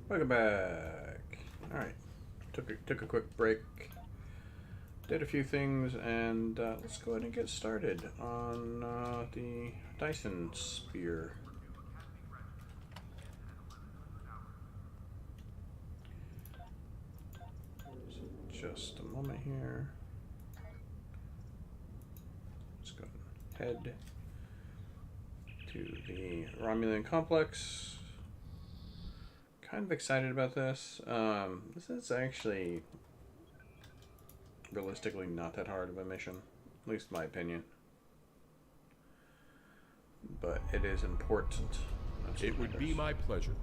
Welcome back. All right, took a quick break, did a few things, and let's go ahead and get started on the Dyson Spear. So just a moment here. Let's go ahead and head to the Romulan complex. Kind of excited about this. This is actually realistically not that hard of a mission, at least in my opinion. But it is important. It would be my pleasure.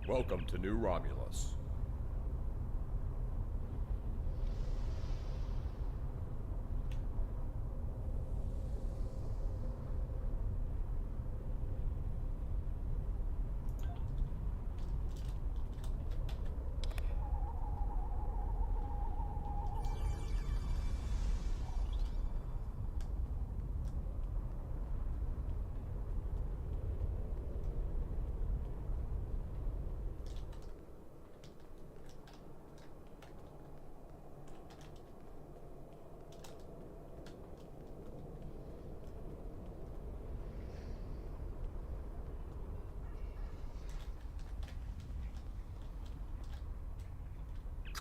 Welcome to New Romulus.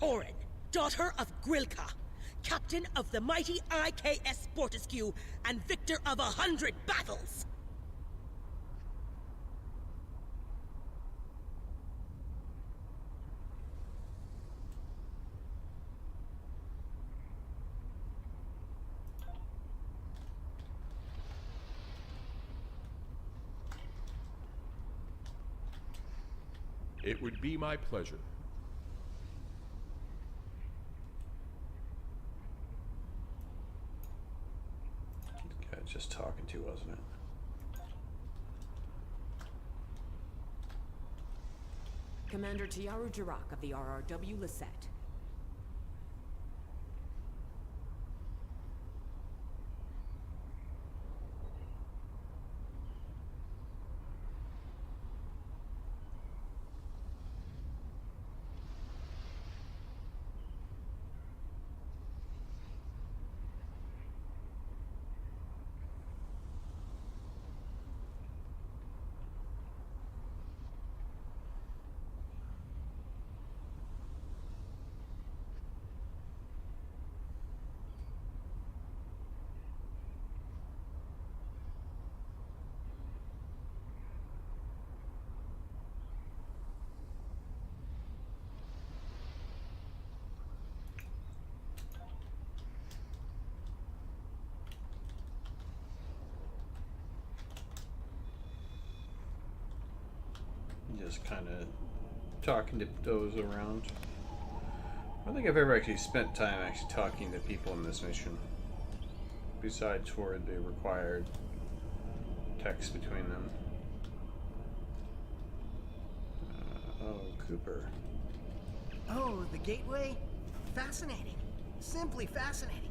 Corin, daughter of Grilka, captain of the mighty IKS Fortescue, and victor of 100 battles! It would be my pleasure. Just talking to, wasn't it? Commander Tiaru Jirak of the RRW Lisette. Just kind of talking to those around. I don't think I've ever actually spent time actually talking to people in this mission, besides for the required text between them. Oh, Cooper. Oh, the gateway? Fascinating. Simply fascinating.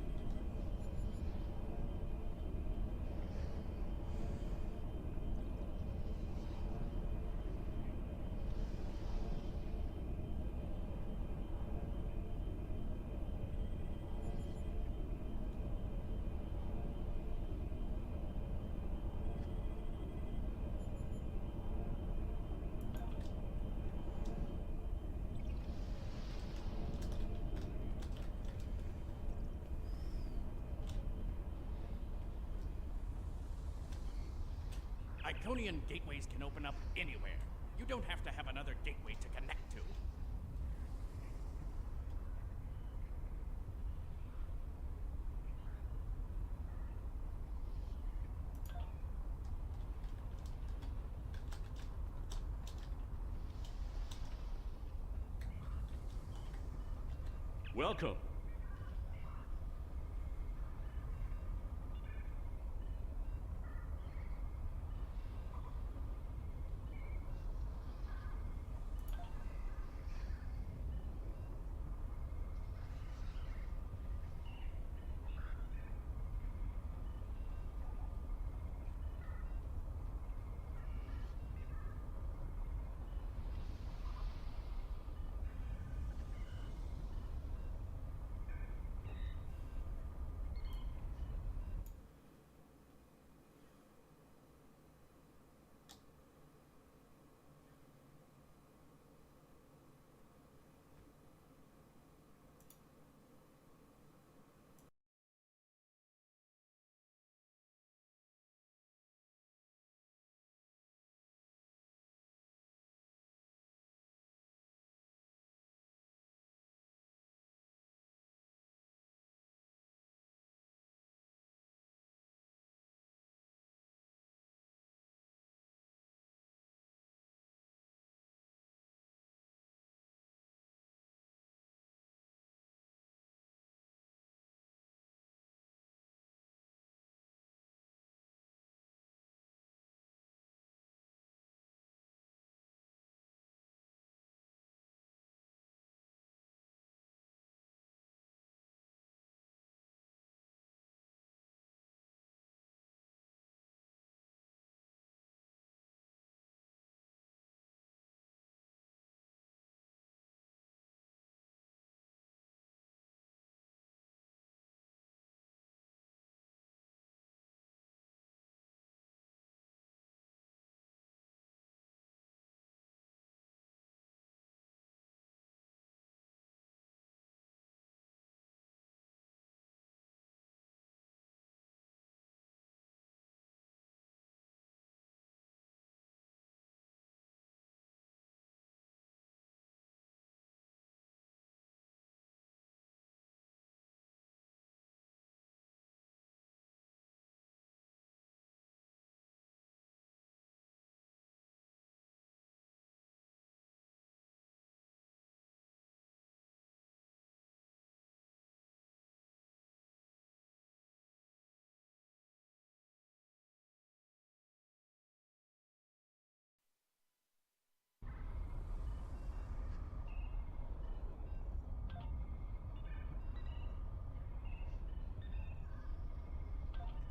Iconian gateways can open up anywhere. You don't have to have another gateway to connect to. Welcome.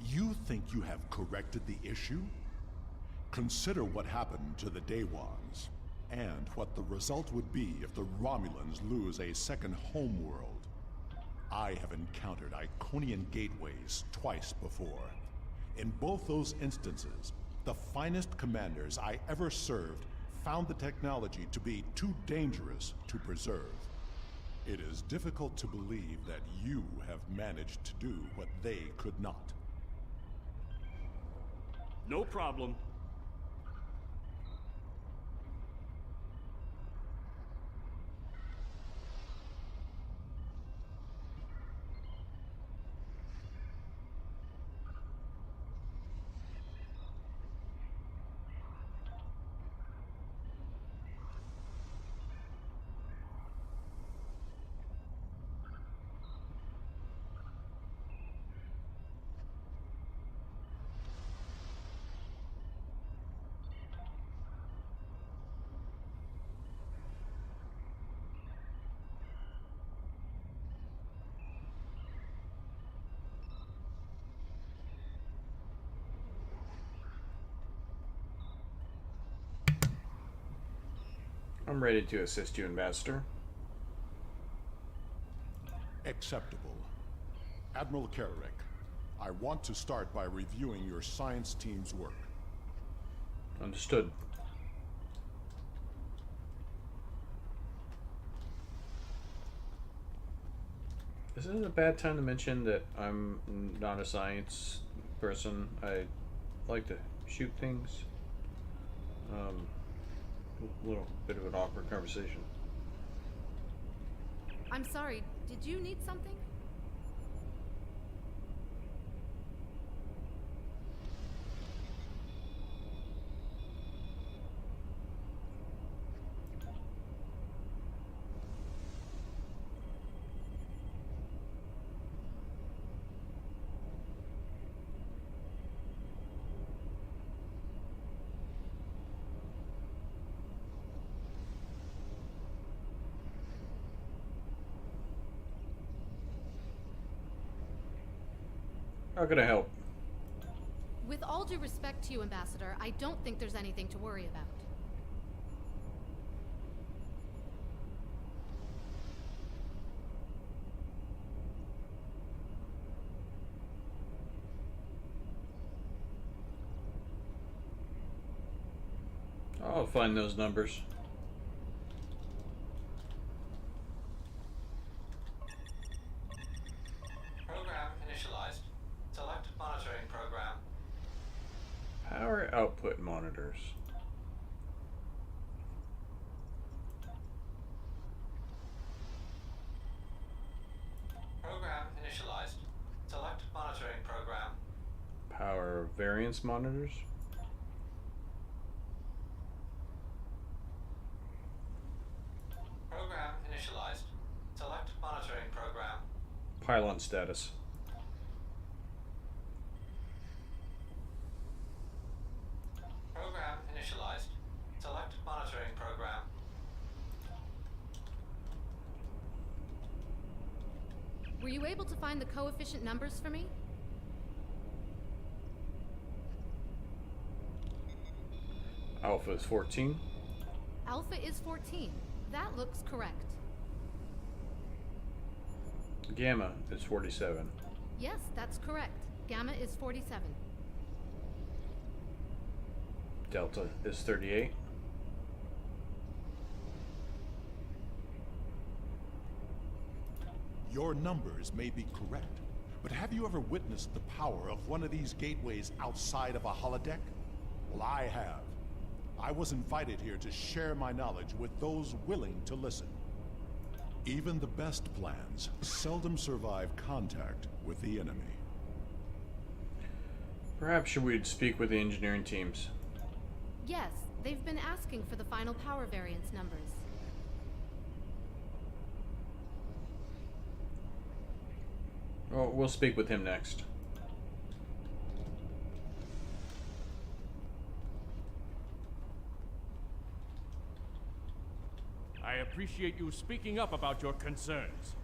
You think you have corrected the issue? Consider what happened to the Day Ones, and what the result would be if the Romulans lose a second homeworld. I have encountered Iconian gateways twice before. In both those instances, the finest commanders I ever served found the technology to be too dangerous to preserve. It is difficult to believe that you have managed to do what they could not. No problem. I'm ready to assist you, Ambassador. Acceptable. Admiral Carrick, I want to start by reviewing your science team's work. Understood. This isn't a bad time to mention that I'm not a science person. I like to shoot things. A little bit of an awkward conversation. I'm sorry, did you need something? How can I help? With all due respect to you, Ambassador, I don't think there's anything to worry about. I'll find those numbers. Program initialized. Select monitoring program. Power output monitors. Program initialized. Select monitoring program. Power variance monitors. Program initialized. Select monitoring program. Pylon status. Program initialized. Select monitoring program. Were you able to find the coefficient numbers for me? Alpha is 14. Alpha is 14. That looks correct. Gamma is 47. Yes, that's correct. Gamma is 47. Delta is 38. Your numbers may be correct, but have you ever witnessed the power of one of these gateways outside of a holodeck? Well, I have. I was invited here to share my knowledge with those willing to listen. Even the best plans seldom survive contact with the enemy. Perhaps we'd speak with the engineering teams. Yes, they've been asking for the final power variance numbers. Well, we'll speak with him next. I appreciate you speaking up about your concerns.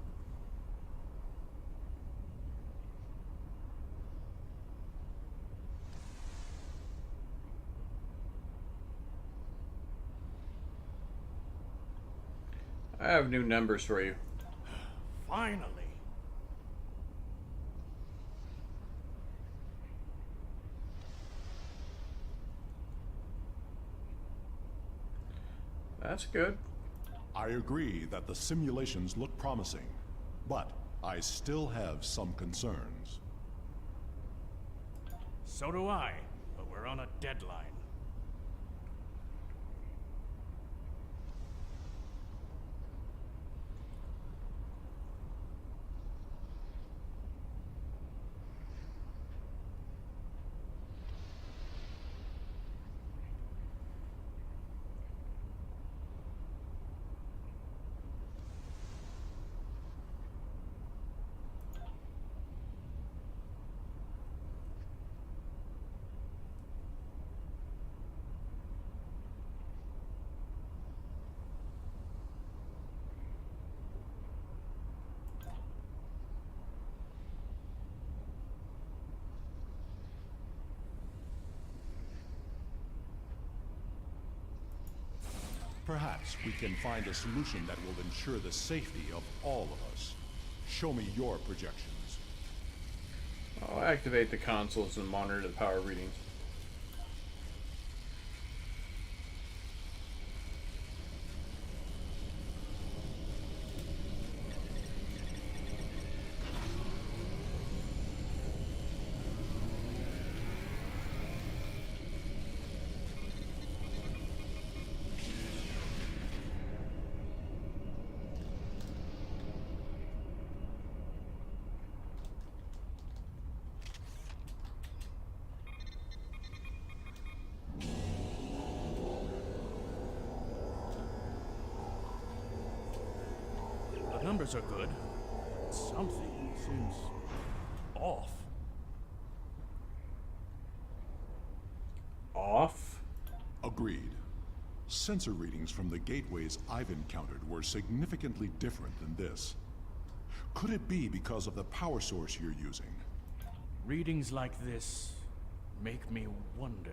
I have new numbers for you. Finally. That's good. I agree that the simulations look promising, but I still have some concerns. So do I, but we're on a deadline. Perhaps we can find a solution that will ensure the safety of all of us. Show me your projections. I'll activate the consoles and monitor the power readings. numbers are good. Something seems off. Off? Agreed. Sensor readings from the gateways I've encountered were significantly different than this. Could it be because of the power source you're using? Readings like this make me wonder.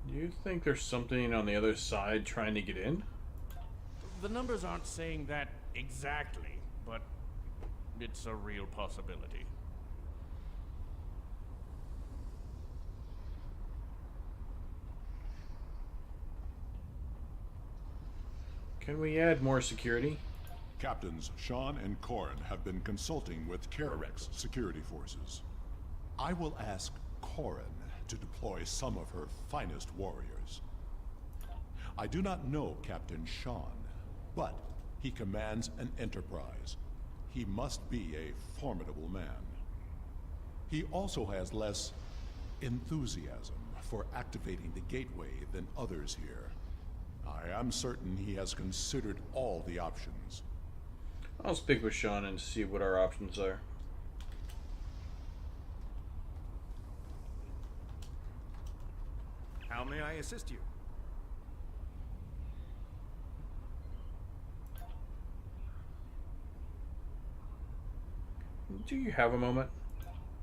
Do you think there's something on the other side trying to get in? The numbers aren't saying that exactly, but it's a real possibility. Can we add more security? Captains Sean and Corin have been consulting with Kerek's security forces. I will ask Corin to deploy some of her finest warriors. I do not know Captain Sean, but he commands an enterprise. He must be a formidable man. He also has less enthusiasm for activating the gateway than others here. I am certain he has considered all the options. I'll speak with Sean and see what our options are. How may I assist you? Do you have a moment?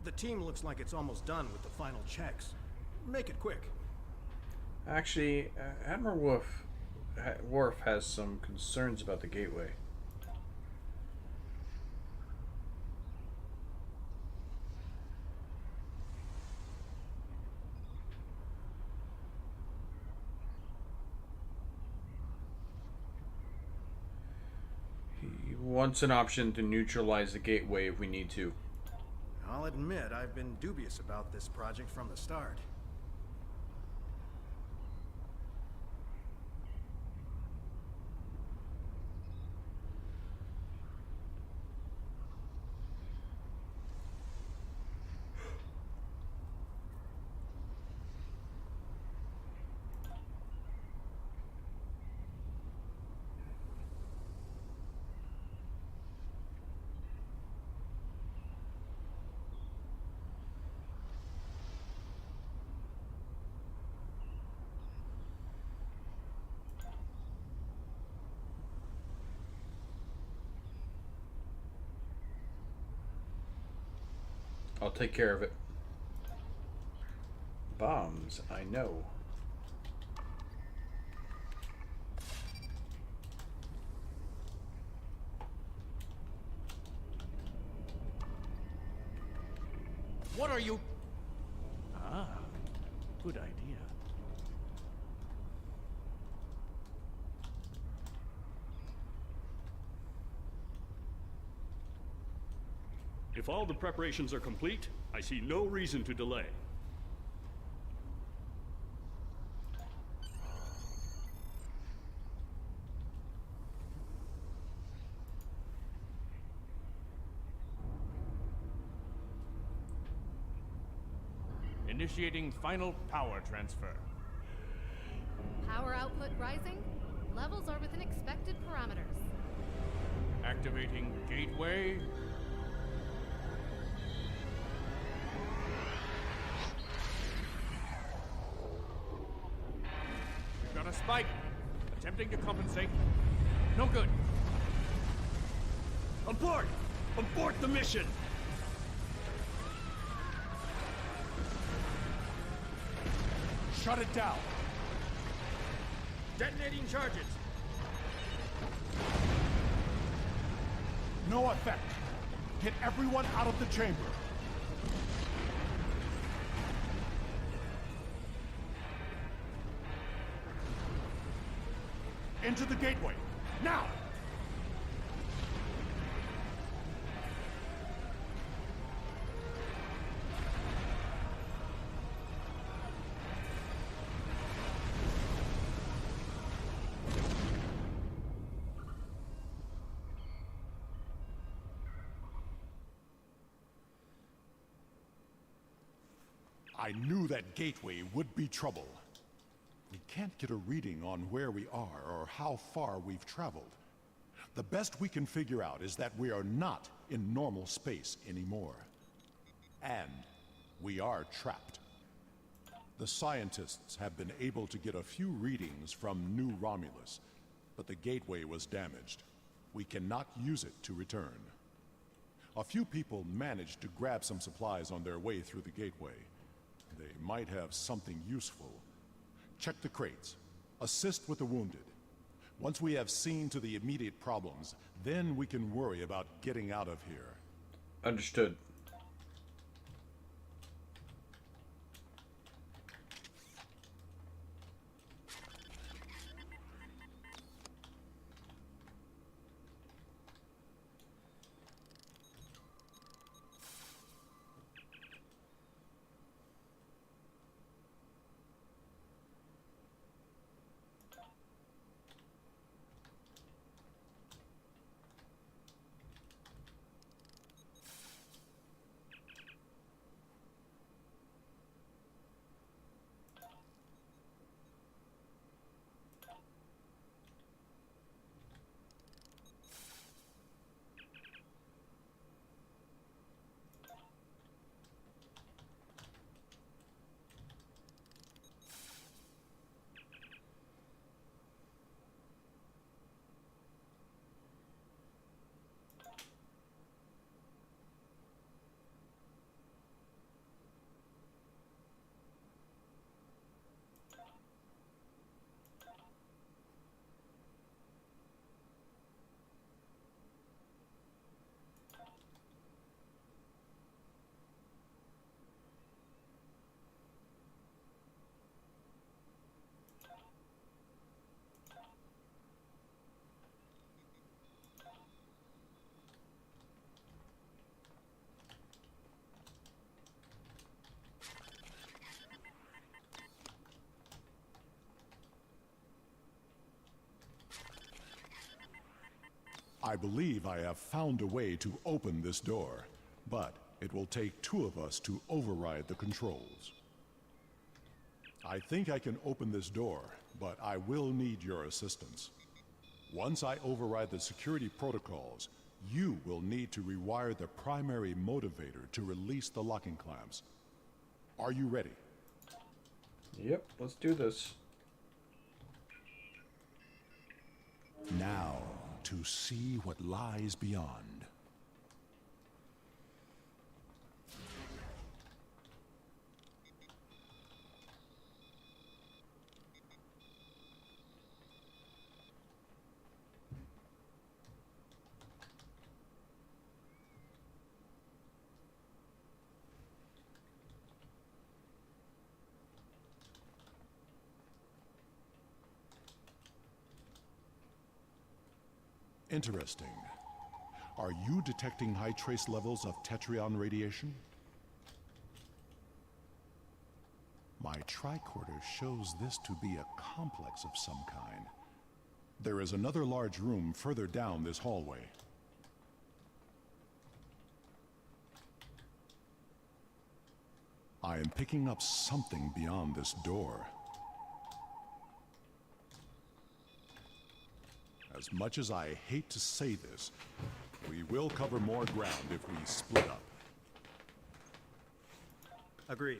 The team looks like it's almost done with the final checks. Make it quick. Actually, Admiral Worf has some concerns about the gateway. He wants an option to neutralize the gateway if we need to. I'll admit I've been dubious about this project from the start. I'll take care of it. Bombs, I know. What are you... Ah, good idea. If all the preparations are complete, I see no reason to delay. Initiating final power transfer. Power output rising. Levels are within expected parameters. Activating gateway. We've got a spike. Attempting to compensate. No good. Abort! Abort the mission! Shut it down! Detonating charges. No effect. Get everyone out of the chamber. Into the gateway. Now! I I knew that gateway would be trouble. We can't get a reading on where we are or how far we've traveled. The best we can figure out is that we are not in normal space anymore. And we are trapped. The scientists have been able to get a few readings from New Romulus, but the gateway was damaged. We cannot use it to return. A few people managed to grab some supplies on their way through the gateway. They might have something useful. Check the crates. Assist with the wounded. Once we have seen to the immediate problems, then we can worry about getting out of here. Understood. I believe I have found a way to open this door, but it will take two of us to override the controls. I think I can open this door, but I will need your assistance. Once I override the security protocols, you will need to rewire the primary motivator to release the locking clamps. Are you ready? Yep, let's do this. Now, to see what lies beyond. Interesting. Are you detecting high trace levels of Tetrion radiation? My tricorder shows this to be a complex of some kind. There is another large room further down this hallway. I am picking up something beyond this door. As much as I hate to say this, we will cover more ground if we split up. Agreed.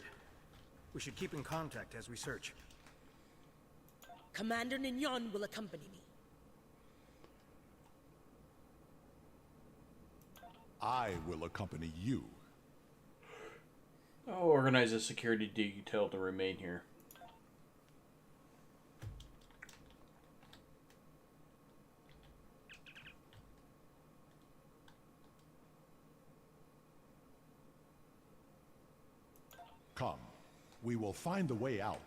We should keep in contact as we search. Commander Nignon will accompany me. I will accompany you. I'll organize a security detail to remain here. Come, we will find a way out.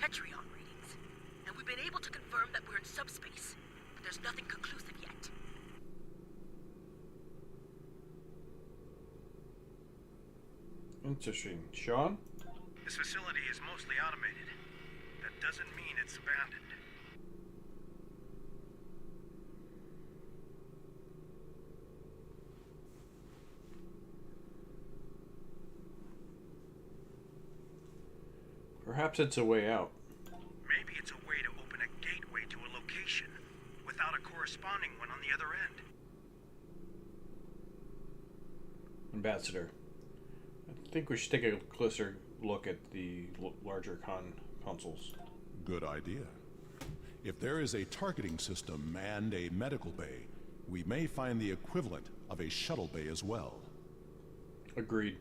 Tetrion readings, and we've been able to confirm that we're in subspace, but there's nothing conclusive yet. Interesting. Sean? This facility is mostly automated. That doesn't mean it's abandoned. Perhaps it's a way out. Maybe it's a way to open a gateway to a location without a corresponding one on the other end. Ambassador, I think we should take a closer look at the larger consoles. Good idea. If there is a targeting system and a medical bay, we may find the equivalent of a shuttle bay as well. Agreed.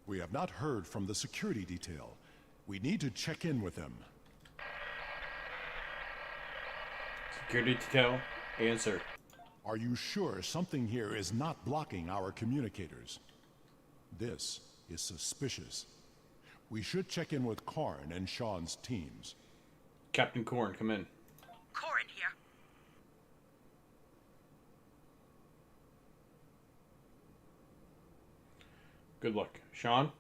We have not heard from the security detail. We need to check in with them. Security detail, answer. Are you sure something here is not blocking our communicators? This is suspicious. We should check in with Karn and Sean's teams. Captain Korn, come in. Corin here. Good luck. Sean?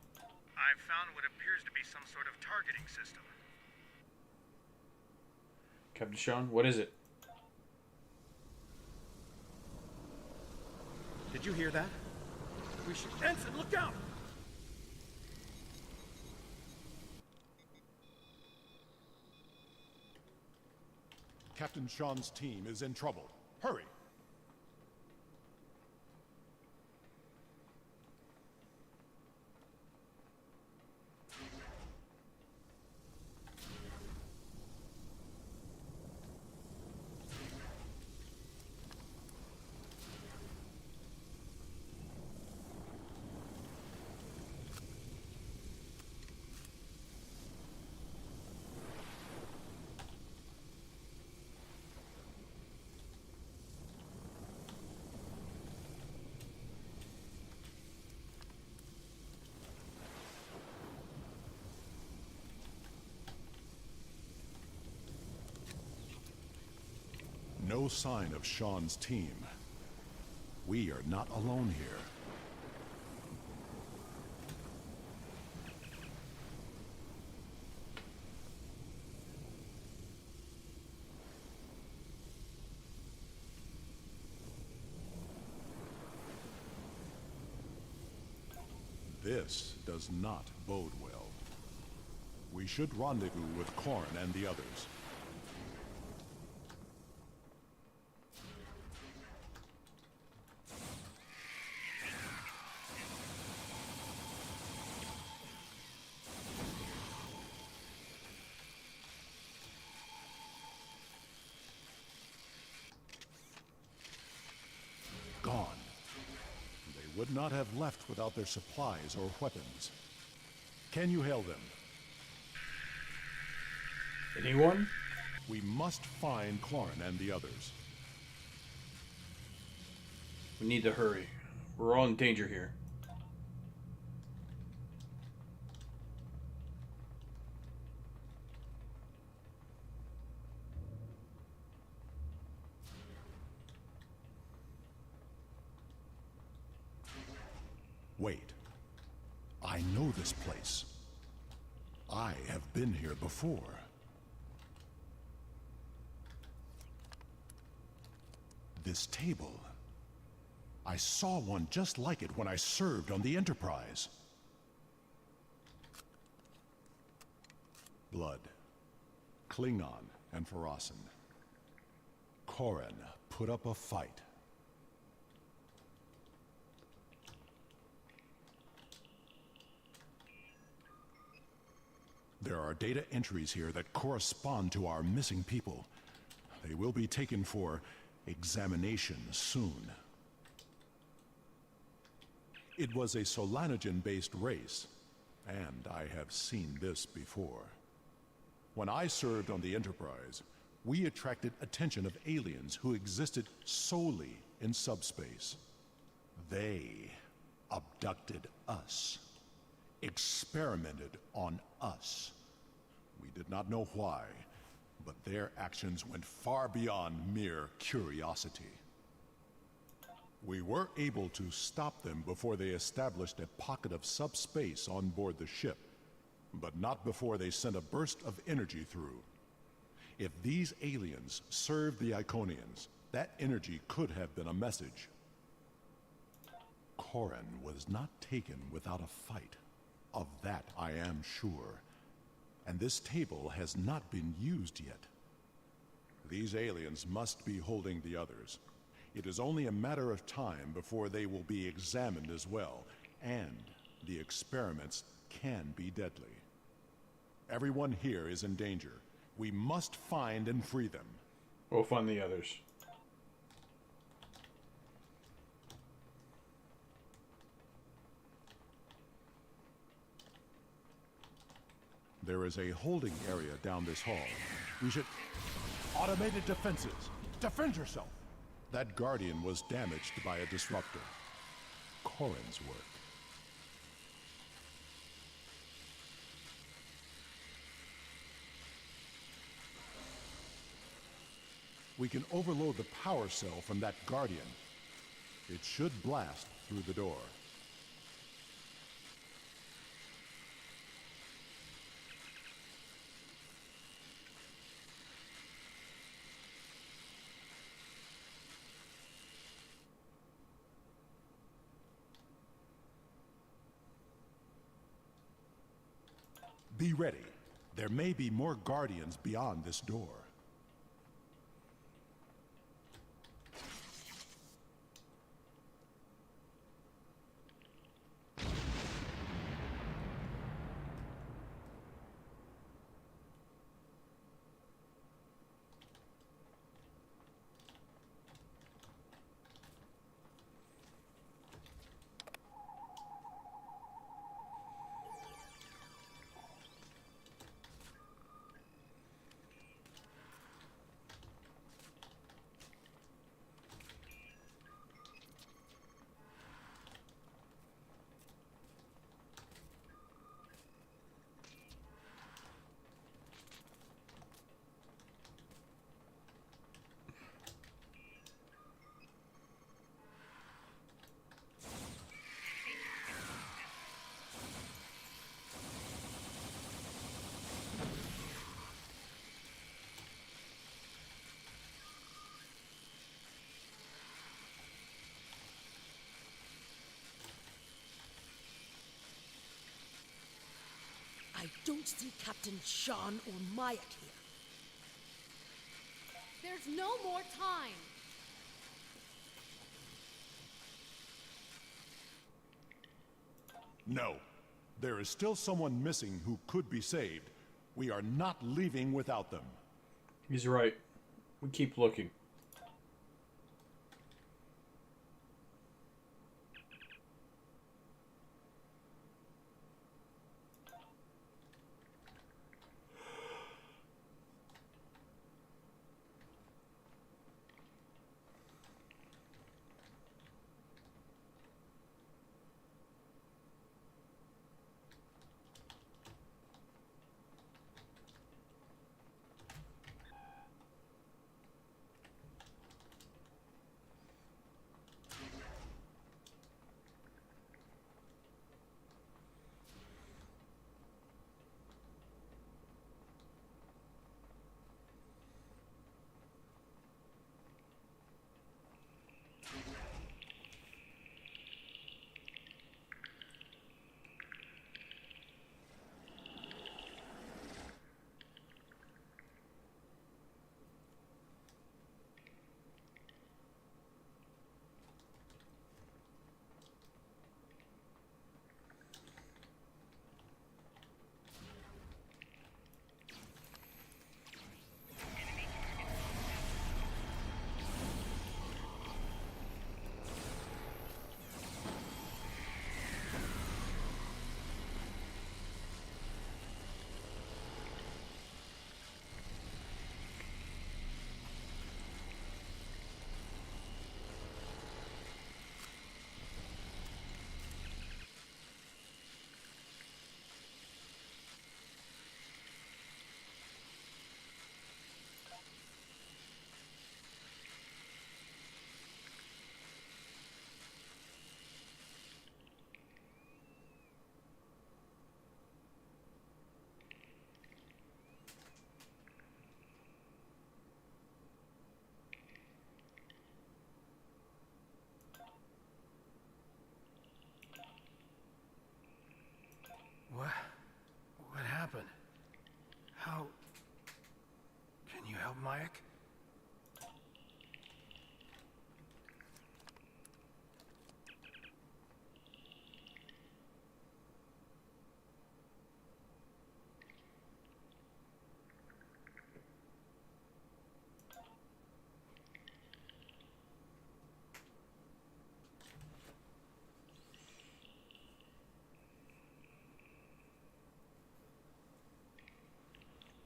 I've found what appears to be some sort of targeting system. Captain Sean, what is it? Did you hear that? We should... Ensign, look out! Captain Sean's team is in trouble. Hurry! No sign of Sean's team. We are not alone here. This does not bode well. We should rendezvous with Korn and the others. Gone. They would not have left without their supplies or weapons. Can you hail them? Anyone? We must find Karn and the others. We need to hurry. We're all in danger here. Wait. I know this place. I have been here before. This table. I saw one just like it when I served on the Enterprise. Blood. Klingon and Farasan. Korran put up a fight. There are data entries here that correspond to our missing people. They will be taken for examination soon. It was a Solanogen-based race, and I have seen this before. When I served on the Enterprise, we attracted attention of aliens who existed solely in subspace. They abducted us, experimented on us. We did not know why, but their actions went far beyond mere curiosity. We were able to stop them before they established a pocket of subspace on board the ship, but not before they sent a burst of energy through. If these aliens served the Iconians, that energy could have been a message. Corin was not taken without a fight. Of that I am sure. And this table has not been used yet. These aliens must be holding the others. It is only a matter of time before they will be examined as well, and the experiments can be deadly. Everyone here is in danger. We must find and free them. We'll find the others. There is a holding area down this hall. We should... Automated defenses! Defend yourself! That Guardian was damaged by a disruptor. Corin's work. We can overload the power cell from that Guardian. It should blast through the door. Be ready. There may be more Guardians beyond this door. I don't see Captain Sean or Myatt here. There's no more time. No. There is still someone missing who could be saved. We are not leaving without them. He's right. We keep looking.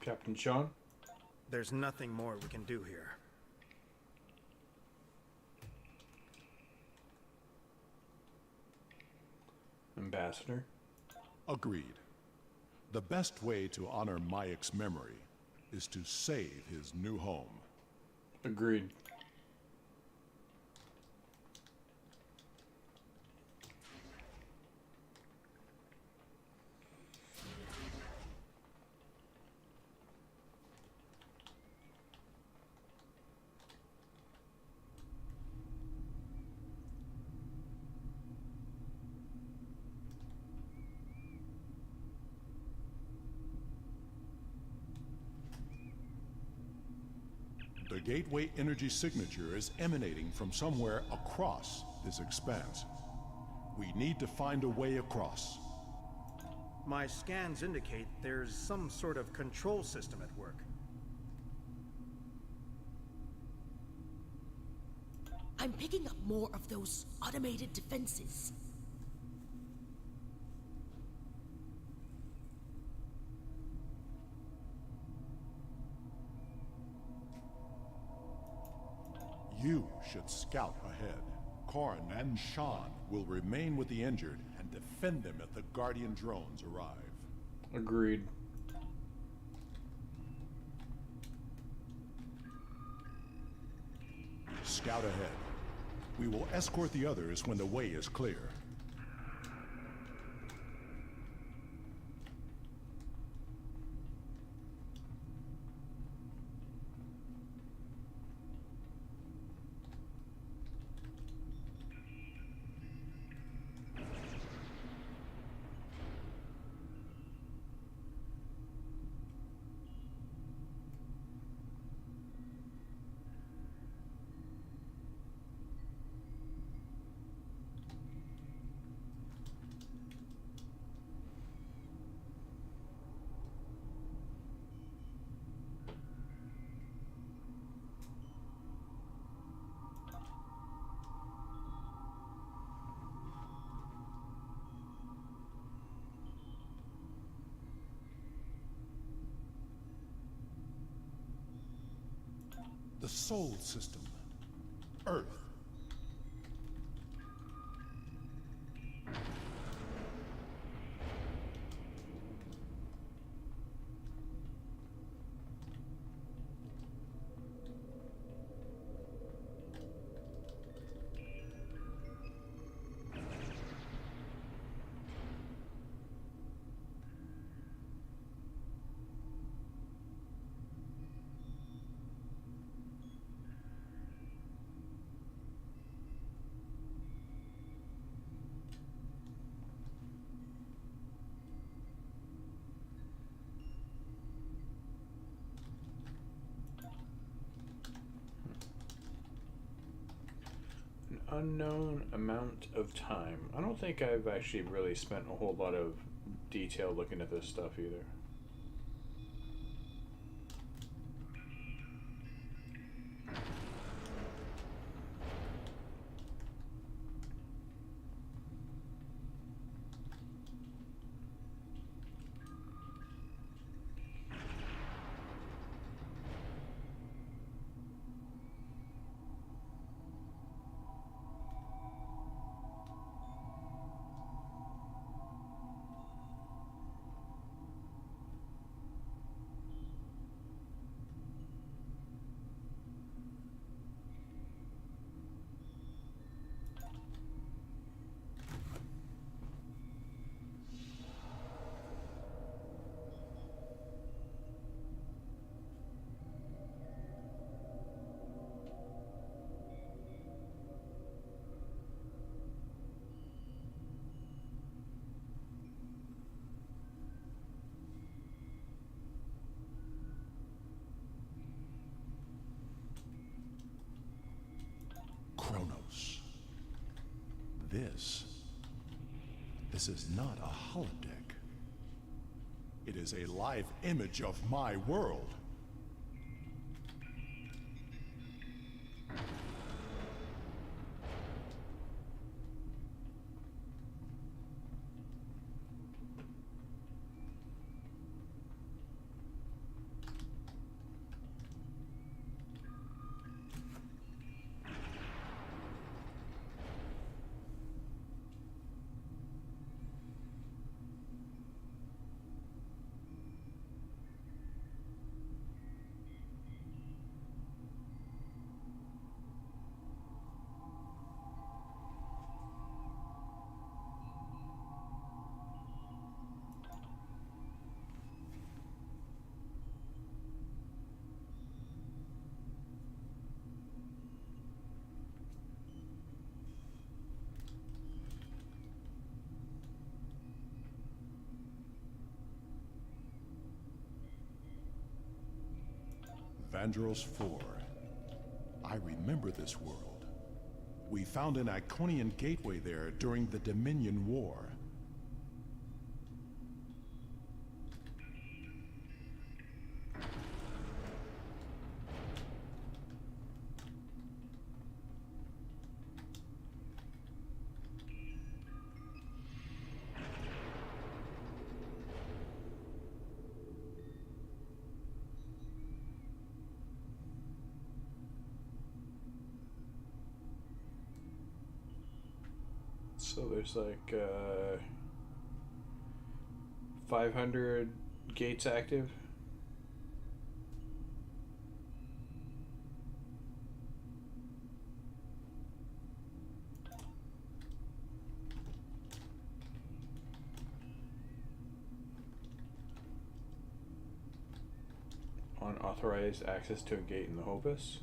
Captain Sean? There's nothing more we can do here. Ambassador? Agreed. The best way to honor Mayek's memory is to save his new home. Agreed. The gateway energy signature is emanating from somewhere across this expanse. We need to find a way across. My scans indicate there's some sort of control system at work. I'm picking up more of those automated defenses. You should scout ahead. Korn and Sean will remain with the injured and defend them if the Guardian drones arrive. Agreed. Scout ahead. We will escort the others when the way is clear. The Sol system. Earth. Unknown amount of time. I don't think I've actually really spent a whole lot of detail looking at this stuff either. Kronos. This is not a holodeck. It is a live image of my world. Evangelios 4. I remember this world. We found an Iconian gateway there during the Dominion War. So there's like 500 gates active. Unauthorized access to a gate in the Hopus.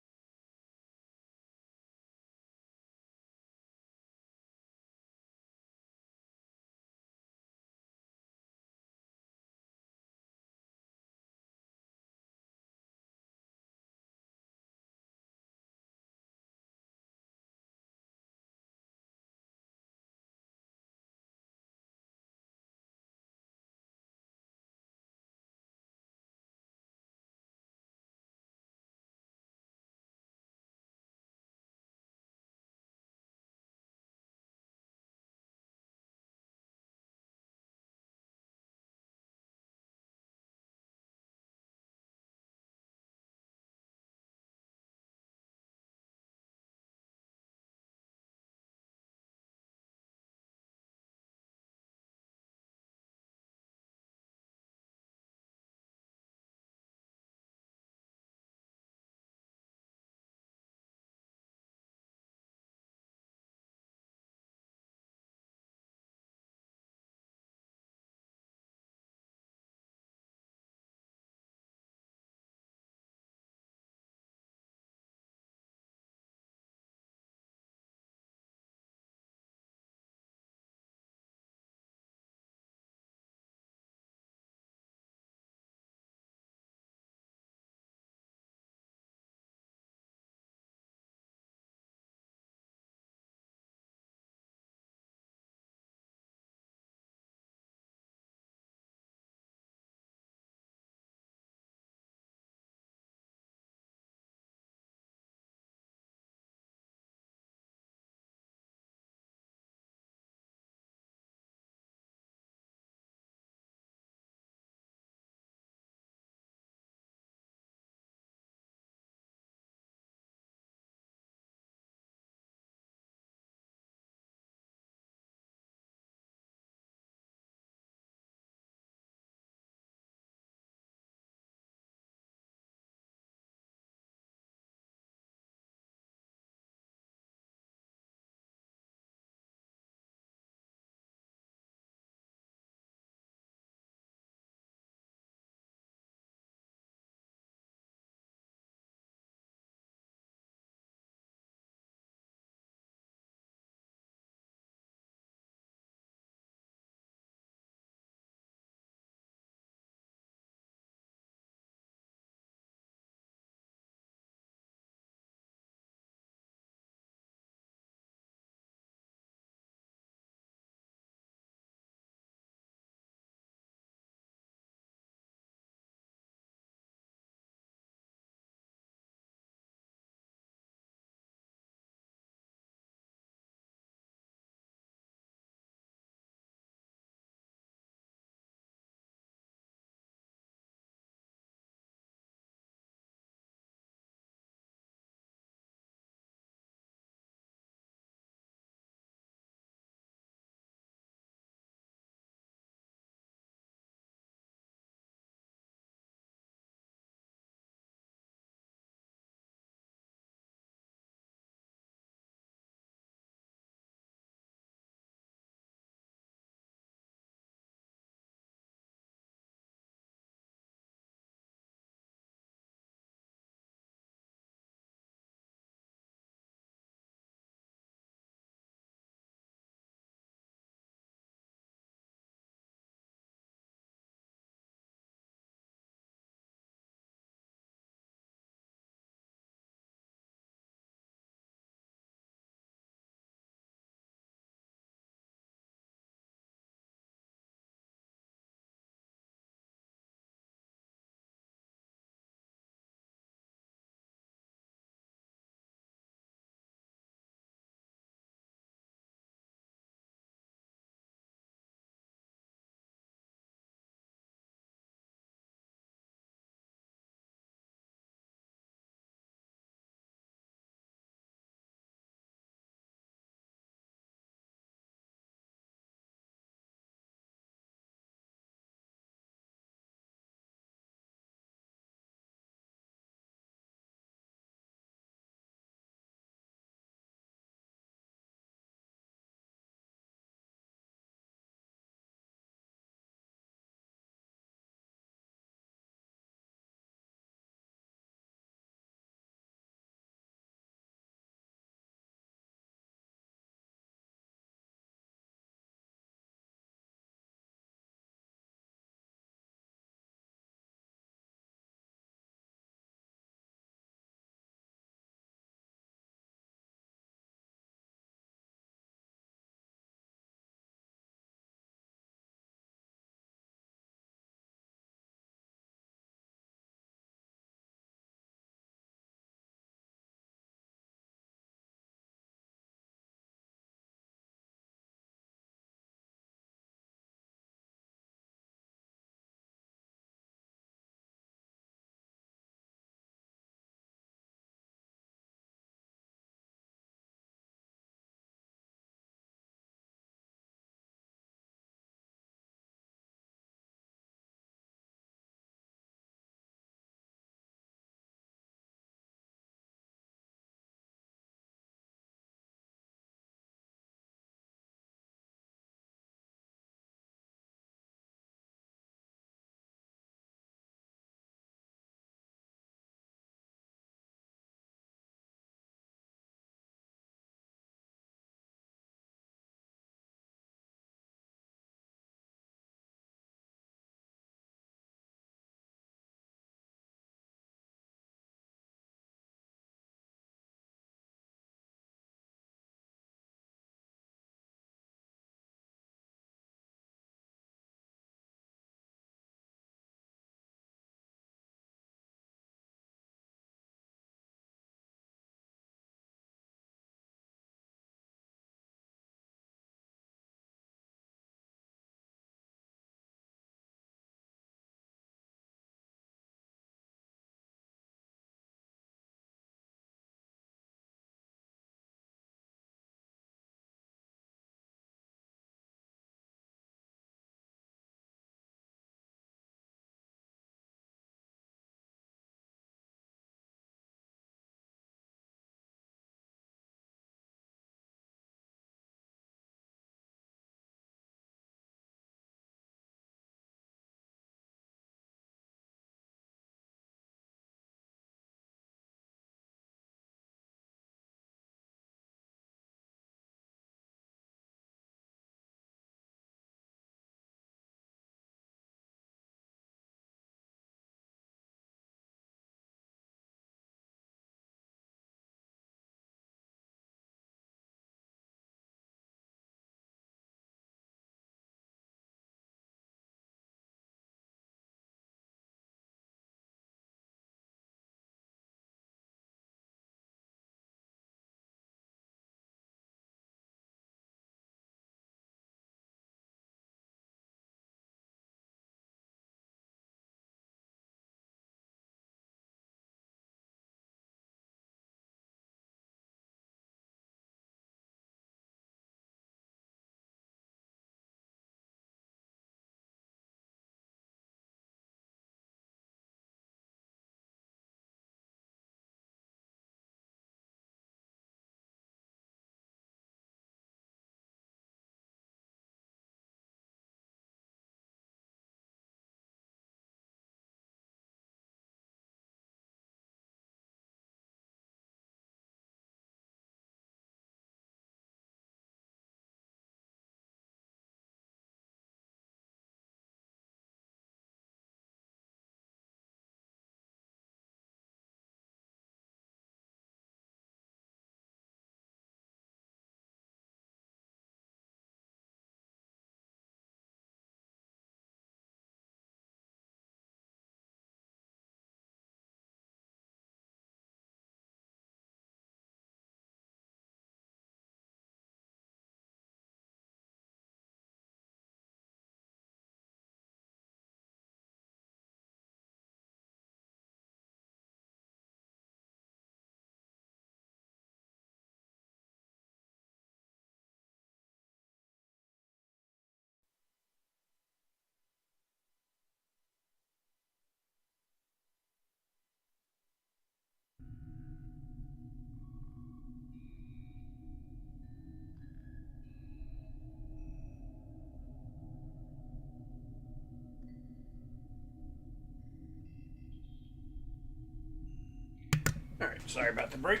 Alright, sorry about the break.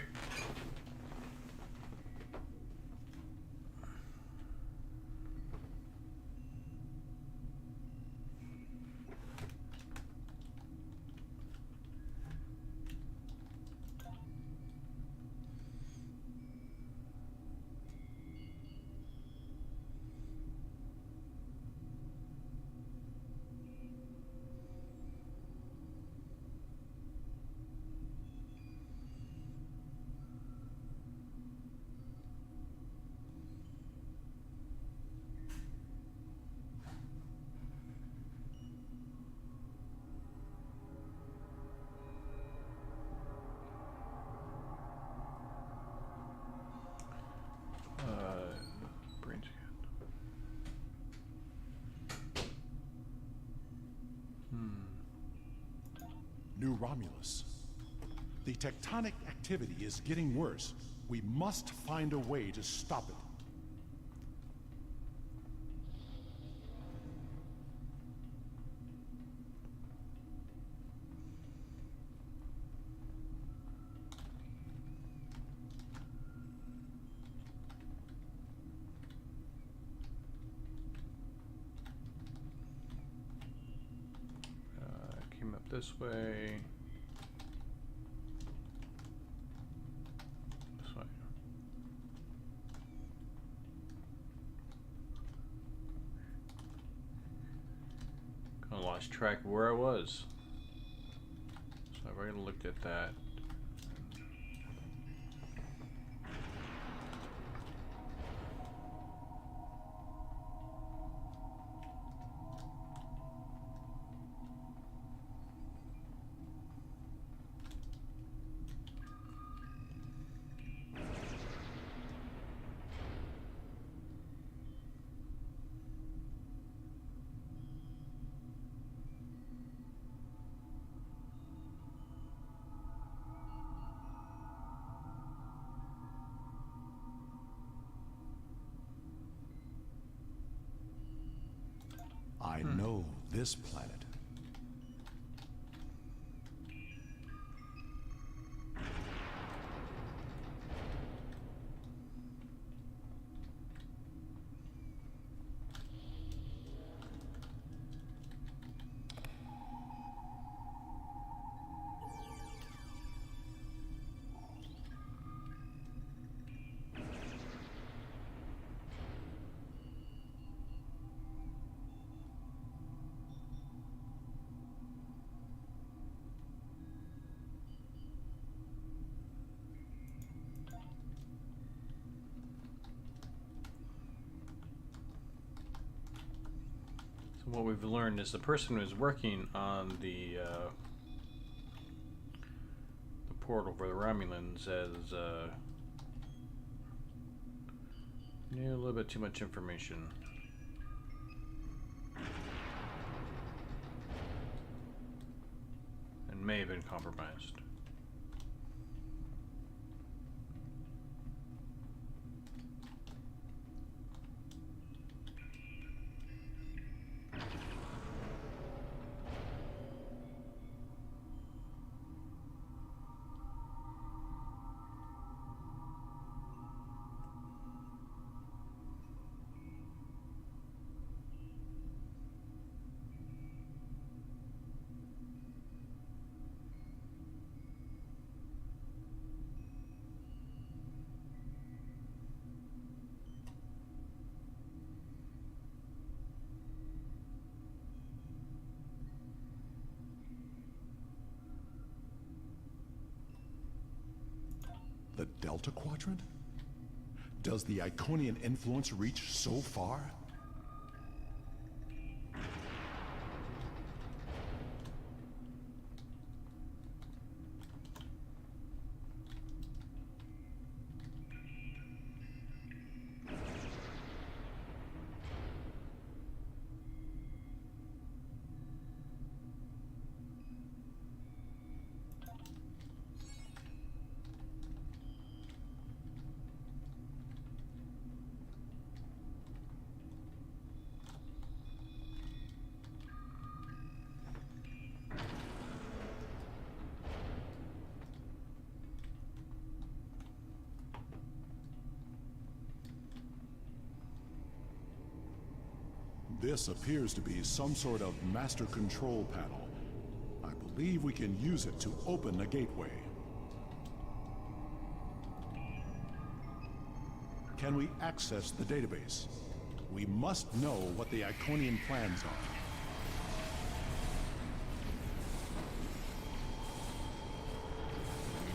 Brain scan. New Romulus. The tectonic activity is getting worse. We must find a way to stop it. Came up this way. This way. Kind of lost track of where I was. So I've already looked at that. I know this planet. So what we've learned is the person who's working on the portal for the Romulans has a little bit too much information. And may have been compromised. The Delta Quadrant? Does the Iconian influence reach so far? This appears to be some sort of master control panel. I believe we can use it to open a gateway. Can we access the database? We must know what the Iconian plans are.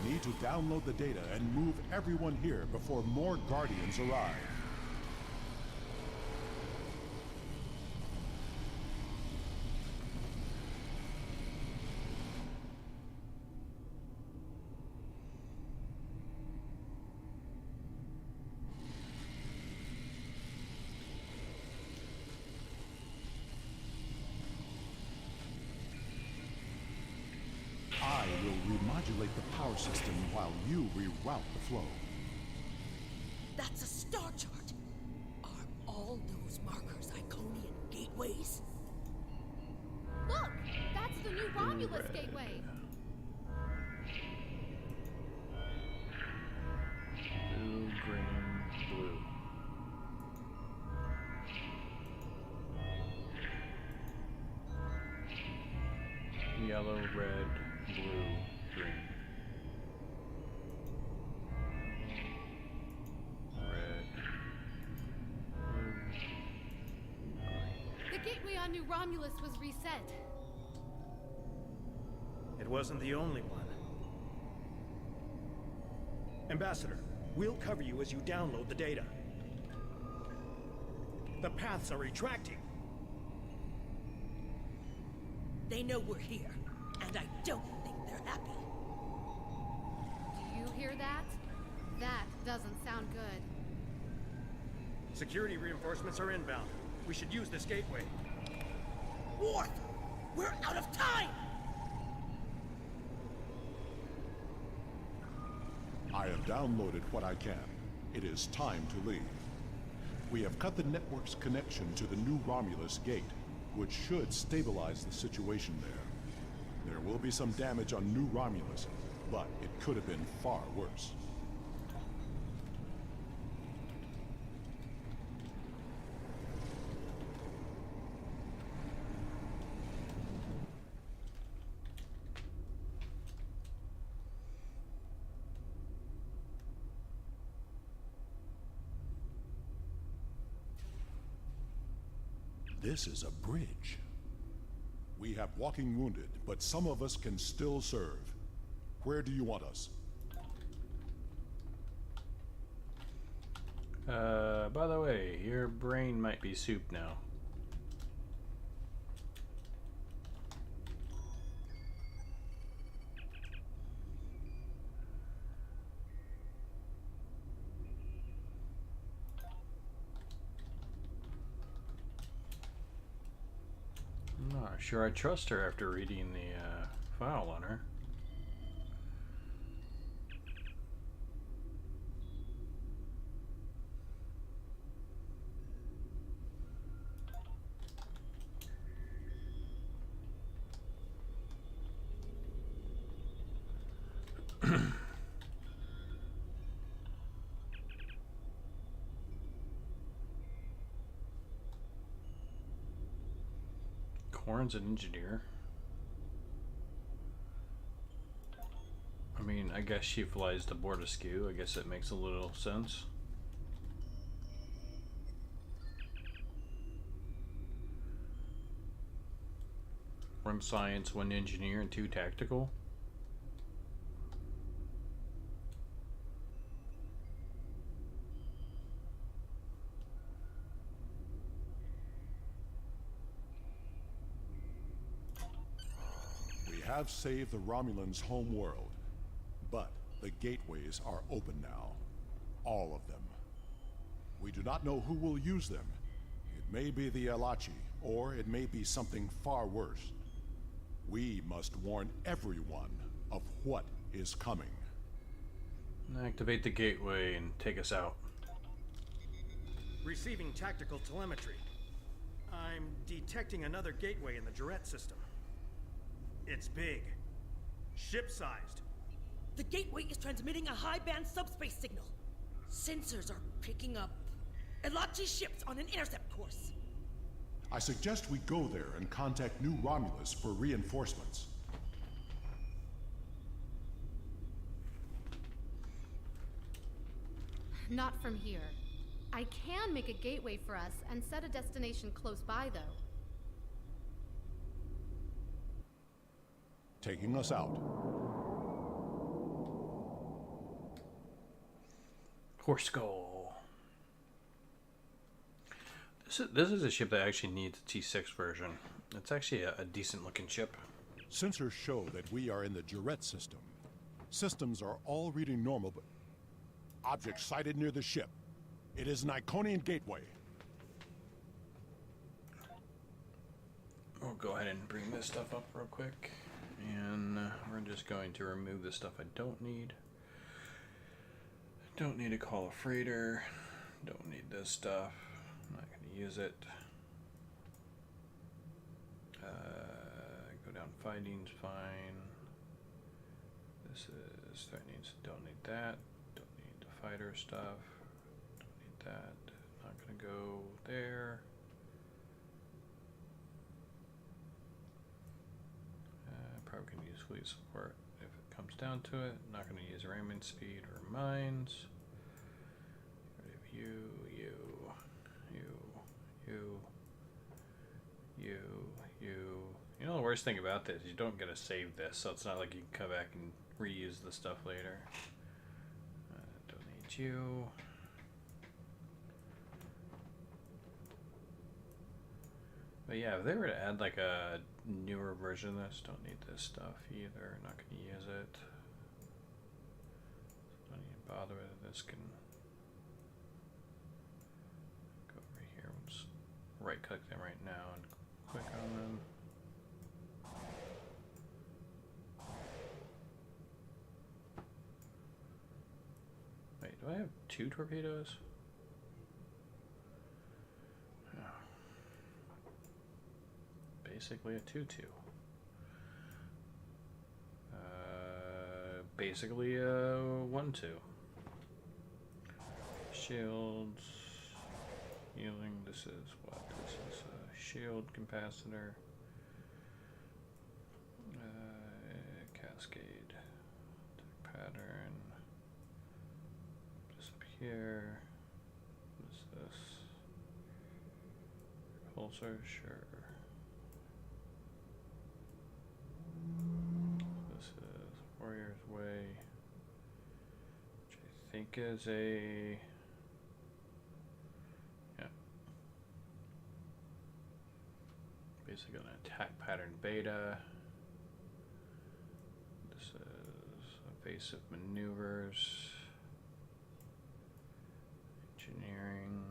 We need to download the data and move everyone here before more Guardians arrive. I will remodulate the power system while you reroute the flow. That's a star chart. Are all those markers Iconian gateways? Look! That's the new Romulus gateway! Blue, green, blue. Yellow, red, blue, green. Red, blue, green. The gateway on New Romulus was reset. It wasn't the only one. Ambassador, we'll cover you as you download the data. The paths are retracting. They know we're here, and I don't think they're happy. Do you hear that? That doesn't sound good. Security reinforcements are inbound. We should use this gateway. Worf! We're out of time! I have downloaded what I can. It is time to leave. We have cut the network's connection to the new Romulus gate, which should stabilize the situation there. There will be some damage on New Romulus, but it could have been far worse. This is a bridge. We have walking wounded, but some of us can still serve. Where do you want us? By the way, your brain might be soup now. I'm not sure I trust her after reading the file on her. Corn's an engineer. I mean, I guess she flies the Bortaskew. I guess it makes a little sense. One science, one engineer, and two tactical. We have saved the Romulans' home world, but the gateways are open now. All of them. We do not know who will use them. It may be the Alachi, or it may be something far worse. We must warn everyone of what is coming. Activate the gateway and take us out. Receiving tactical telemetry. I'm detecting another gateway in the Jarrett system. It's big. Ship-sized. The gateway is transmitting a high-band subspace signal. Sensors are picking up Elachi ships on an intercept course. I suggest we go there and contact New Romulus for reinforcements. Not from here. I can make a gateway for us and set a destination close by, though. Taking us out. Horse Skull. This is a ship that actually needs a T6 version. It's actually a decent looking ship. Sensors show that we are in the Juret system. Systems are all reading normal, but object sighted near the ship. It is an Iconian gateway. We'll go ahead and bring this stuff up real quick. And we're just going to remove the stuff I don't need. Don't need to call a freighter. Don't need this stuff. I'm not going to use it. Go down fighting's fine. This is threatenings. Don't need that. Don't need the fighter stuff. Don't need that. Not going to go there. Probably going to use fleet support if it comes down to it. Not going to use ramming speed or mines. You. You know the worst thing about this, you don't get to save this, so it's not like you can come back and reuse the stuff later. Don't need you. But yeah, if they were to add like a newer version of this, don't need this stuff either. Not going to use it. Don't even bother with it. This can go over here. We'll just right click them right now and click on them. Wait, do I have 2 torpedoes? Basically a 2-2. Basically a 1-2. Shields. Healing. This is what? This is a shield capacitor. Cascade. Pattern. Just up here. What's this? Pulsar? Sure. This is Warrior's Way, which I think is a basically an attack pattern beta. This is evasive maneuvers, engineering.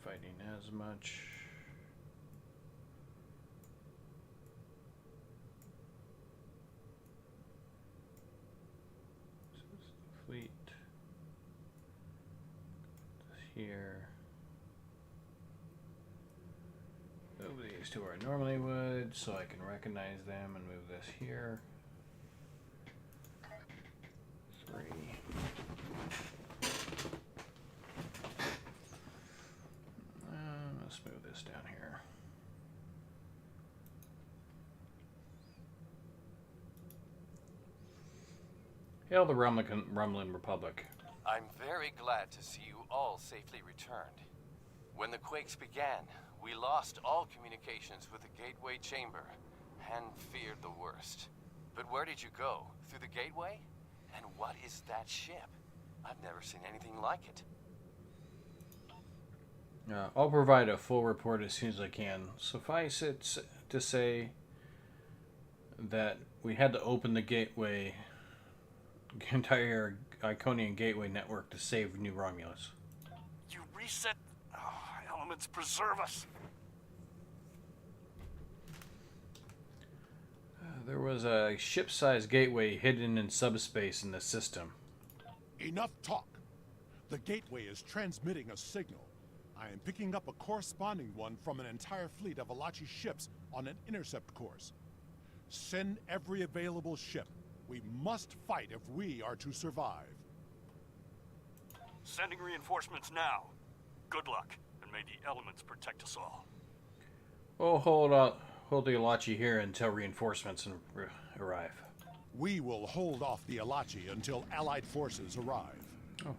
Fighting as much. This is the fleet. This here. Move these to where I normally would, so I can recognize them and move this here. 3. Let's move this down here. Hail the Rumbling Republic. I'm very glad to see you all safely returned. When the quakes began, we lost all communications with the Gateway Chamber and feared the worst. But where did you go? Through the Gateway? And what is that ship? I've never seen anything like it. I'll provide a full report as soon as I can. Suffice it to say that we had to open the gateway, the entire Iconian gateway network to save New Romulus. You reset. Elements preserve us. There was a ship-sized gateway hidden in subspace in the system. Enough talk. The gateway is transmitting a signal. I am picking up a corresponding one from an entire fleet of Alachi ships on an intercept course. Send every available ship. We must fight if we are to survive. Sending reinforcements now. Good luck, and may the elements protect us all. Oh, hold the Alachi here until reinforcements arrive. We will hold off the Alachi until Allied forces arrive. Oh.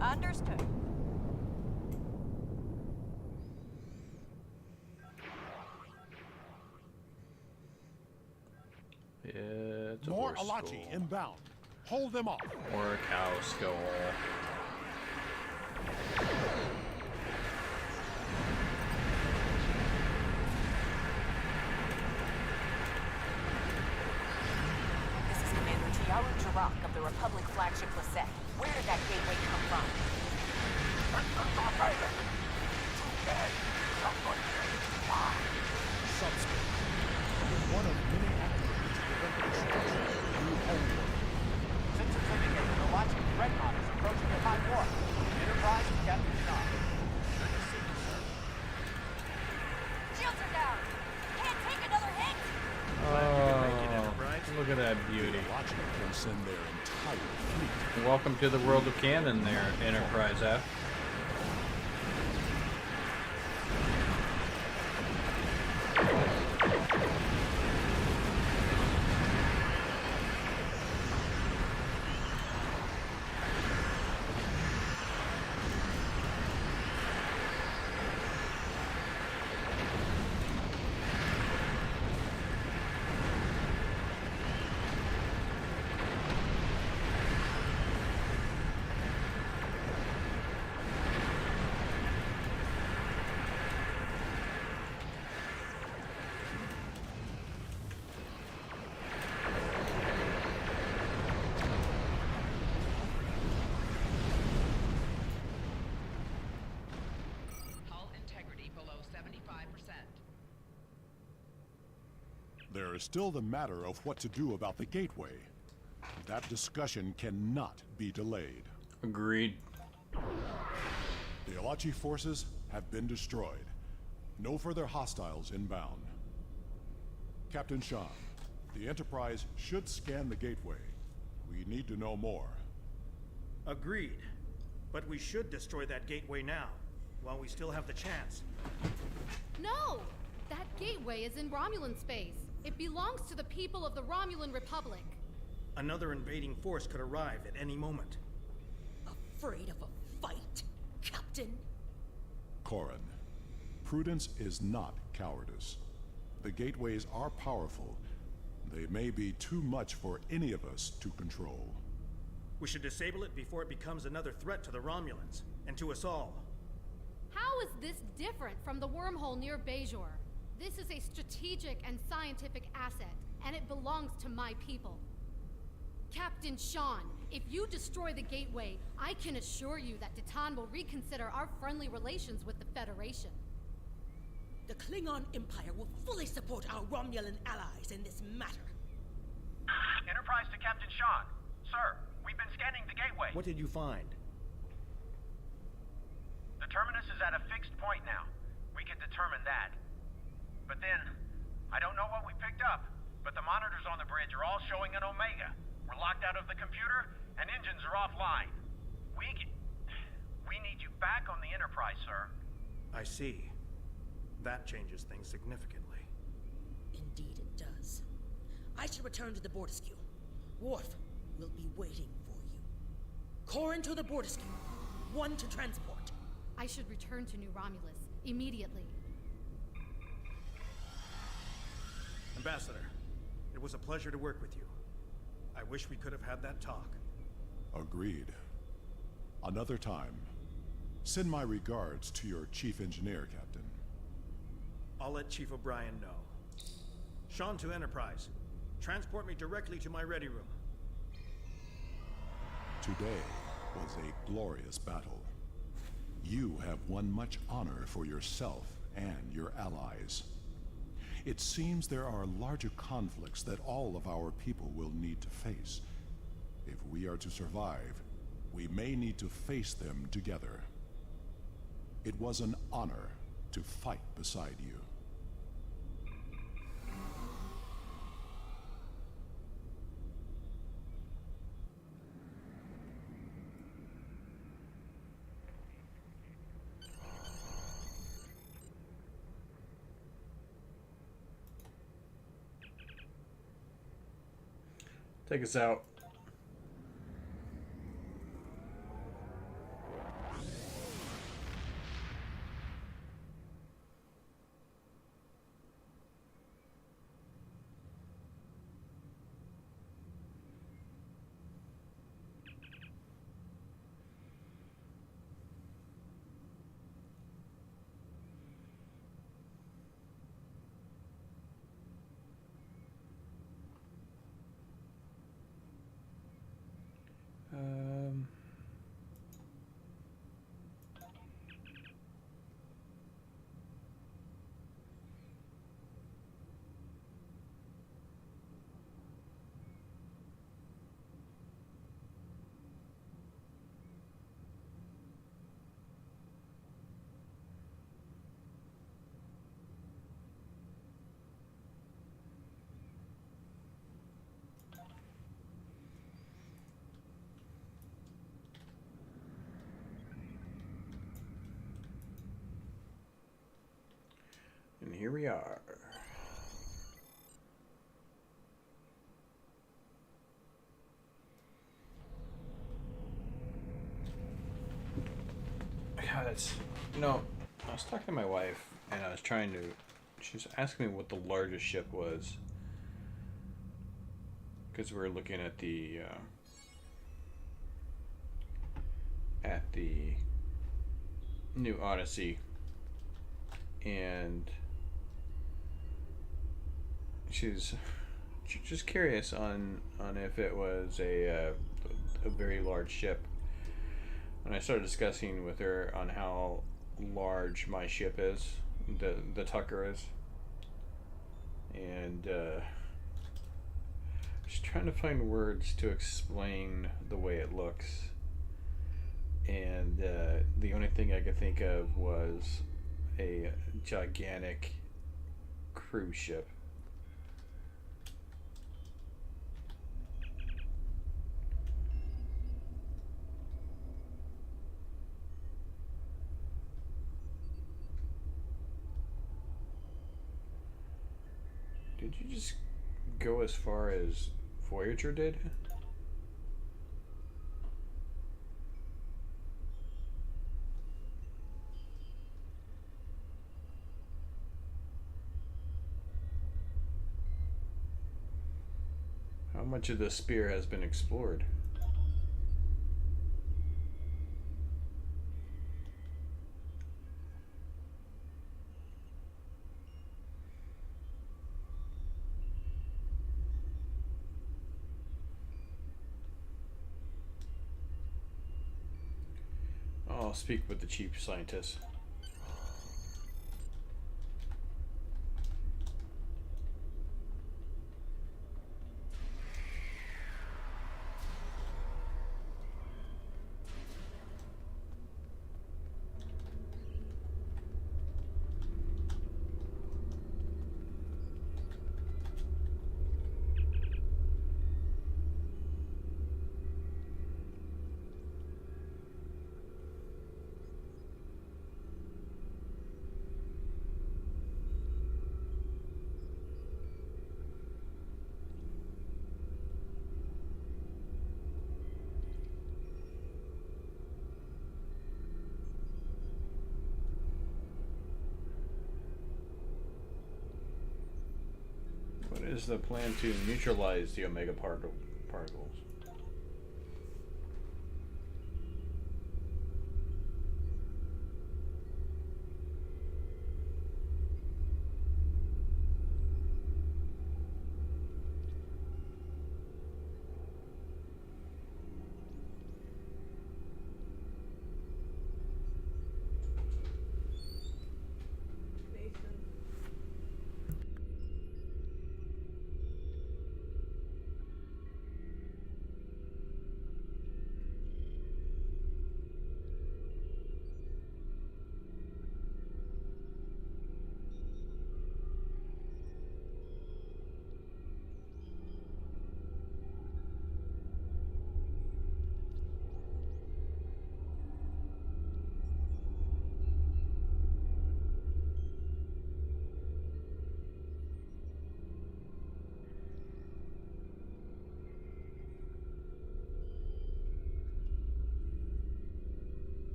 Understood. It's a more horse Alachi skull. inbound. Hold them off. Or a cow skull. This is Commander Tiaru Jirak of the Republic flagship Lisette. Where did that gateway come from? Subspace. It is one of many activities to prevent the destruction of the new homeworld. Sensors indicate that the Alachi dreadnought is approaching the high wharf. Enterprise with Captain Shaw. Good to see you, sir. Shields are down! Can't take another hit! Look at that beauty. Alachi can send their entire fleet. Welcome to the world of canon there, Enterprise F. There is still the matter of what to do about the gateway. That discussion cannot be delayed. Agreed. The Alachi forces have been destroyed. No further hostiles inbound. Captain Sean, the Enterprise should scan the gateway. We need to know more. Agreed. But we should destroy that gateway now, while we still have the chance. No! That gateway is in Romulan space. It belongs to the people of the Romulan Republic. Another invading force could arrive at any moment. Afraid of a fight, Captain? Corrin, prudence is not cowardice. The gateways are powerful. They may be too much for any of us to control. We should disable it before it becomes another threat to the Romulans, and to us all. How is this different from the wormhole near Bajor? This is a strategic and scientific asset, and it belongs to my people. Captain Sean, if you destroy the gateway, I can assure you that Titan will reconsider our friendly relations with the Federation. The Klingon Empire will fully support our Romulan allies in this matter. Enterprise to Captain Sean. Sir, we've been scanning the gateway. What did you find? The terminus is at a fixed point now. We can determine that. But then, I don't know what we picked up, but the monitors on the bridge are all showing an Omega. We're locked out of the computer, and engines are offline. We need you back on the Enterprise, sir. I see. That changes things significantly. Indeed it does. I should return to the Bortesque. Worf will be waiting for you. Corrin to the Bortesque. One to transport. I should return to New Romulus immediately. Ambassador, it was a pleasure to work with you. I wish we could have had that talk. Agreed. Another time. Send my regards to your chief engineer, Captain. I'll let Chief O'Brien know. Sean to Enterprise. Transport me directly to my ready room. Today was a glorious battle. You have won much honor for yourself and your allies. It seems there are larger conflicts that all of our people will need to face. If we are to survive, we may need to face them together. It was an honor to fight beside you. Take us out. Um, and here we are. God, it's, you know, I was talking to my wife and I was trying to, she was asking me what the largest ship was. Because we were looking at the new Odyssey, and she's just curious on if it was a very large ship. And I started discussing with her on how large my ship is, the Tucker is, and just trying to find words to explain the way it looks, and the only thing I could think of was a gigantic cruise ship. Did you just go as far as Voyager did? How much of the spear has been explored? I'll speak with the chief scientist. What is the plan to neutralize the Omega particle? particles.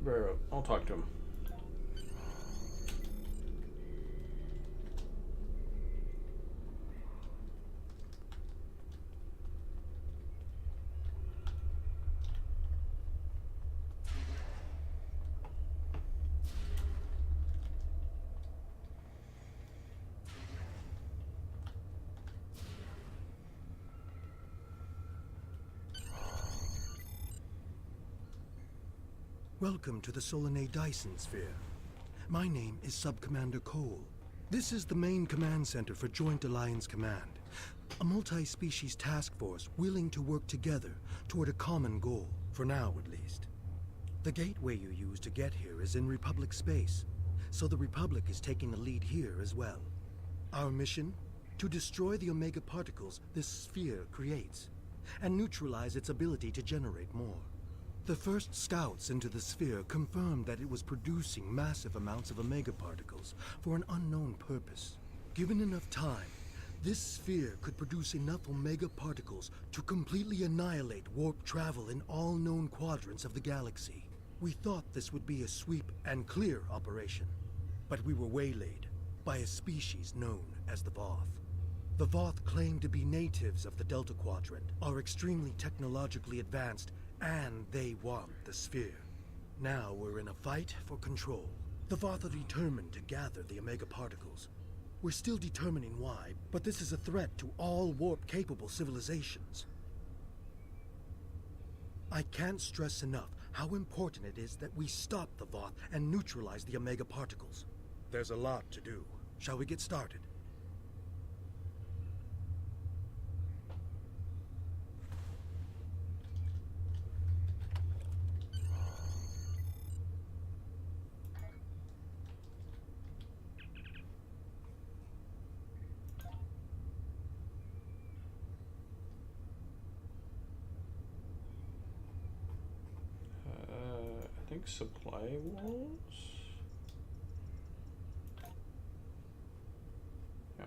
Very well. I'll talk to him. Welcome to the Solanae Dyson Sphere. My name is Sub-Commander Cole. This is the main command center for Joint Alliance Command, a multi-species task force willing to work together toward a common goal, for now at least. The gateway you use to get here is in Republic space, so the Republic is taking the lead here as well. Our mission? To destroy the Omega particles this sphere creates, and neutralize its ability to generate more. The first scouts into the sphere confirmed that it was producing massive amounts of Omega particles for an unknown purpose. Given enough time, this sphere could produce enough Omega particles to completely annihilate warp travel in all known quadrants of the galaxy. We thought this would be a sweep and clear operation, but we were waylaid by a species known as the Voth. The Voth claim to be natives of the Delta Quadrant, are extremely technologically advanced, and they want the sphere. Now we're in a fight for control. The Voth are determined to gather the Omega particles. We're still determining why, but this is a threat to all warp-capable civilizations. I can't stress enough how important it is that we stop the Voth and neutralize the Omega particles. There's a lot to do. Shall we get started? I think supply walls? Yeah.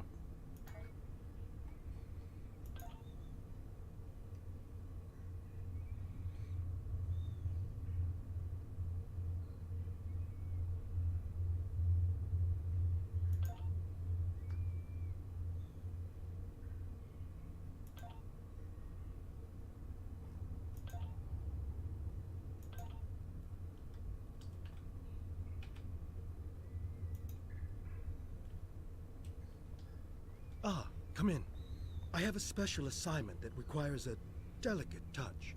Ah, come in. I have a special assignment that requires a delicate touch.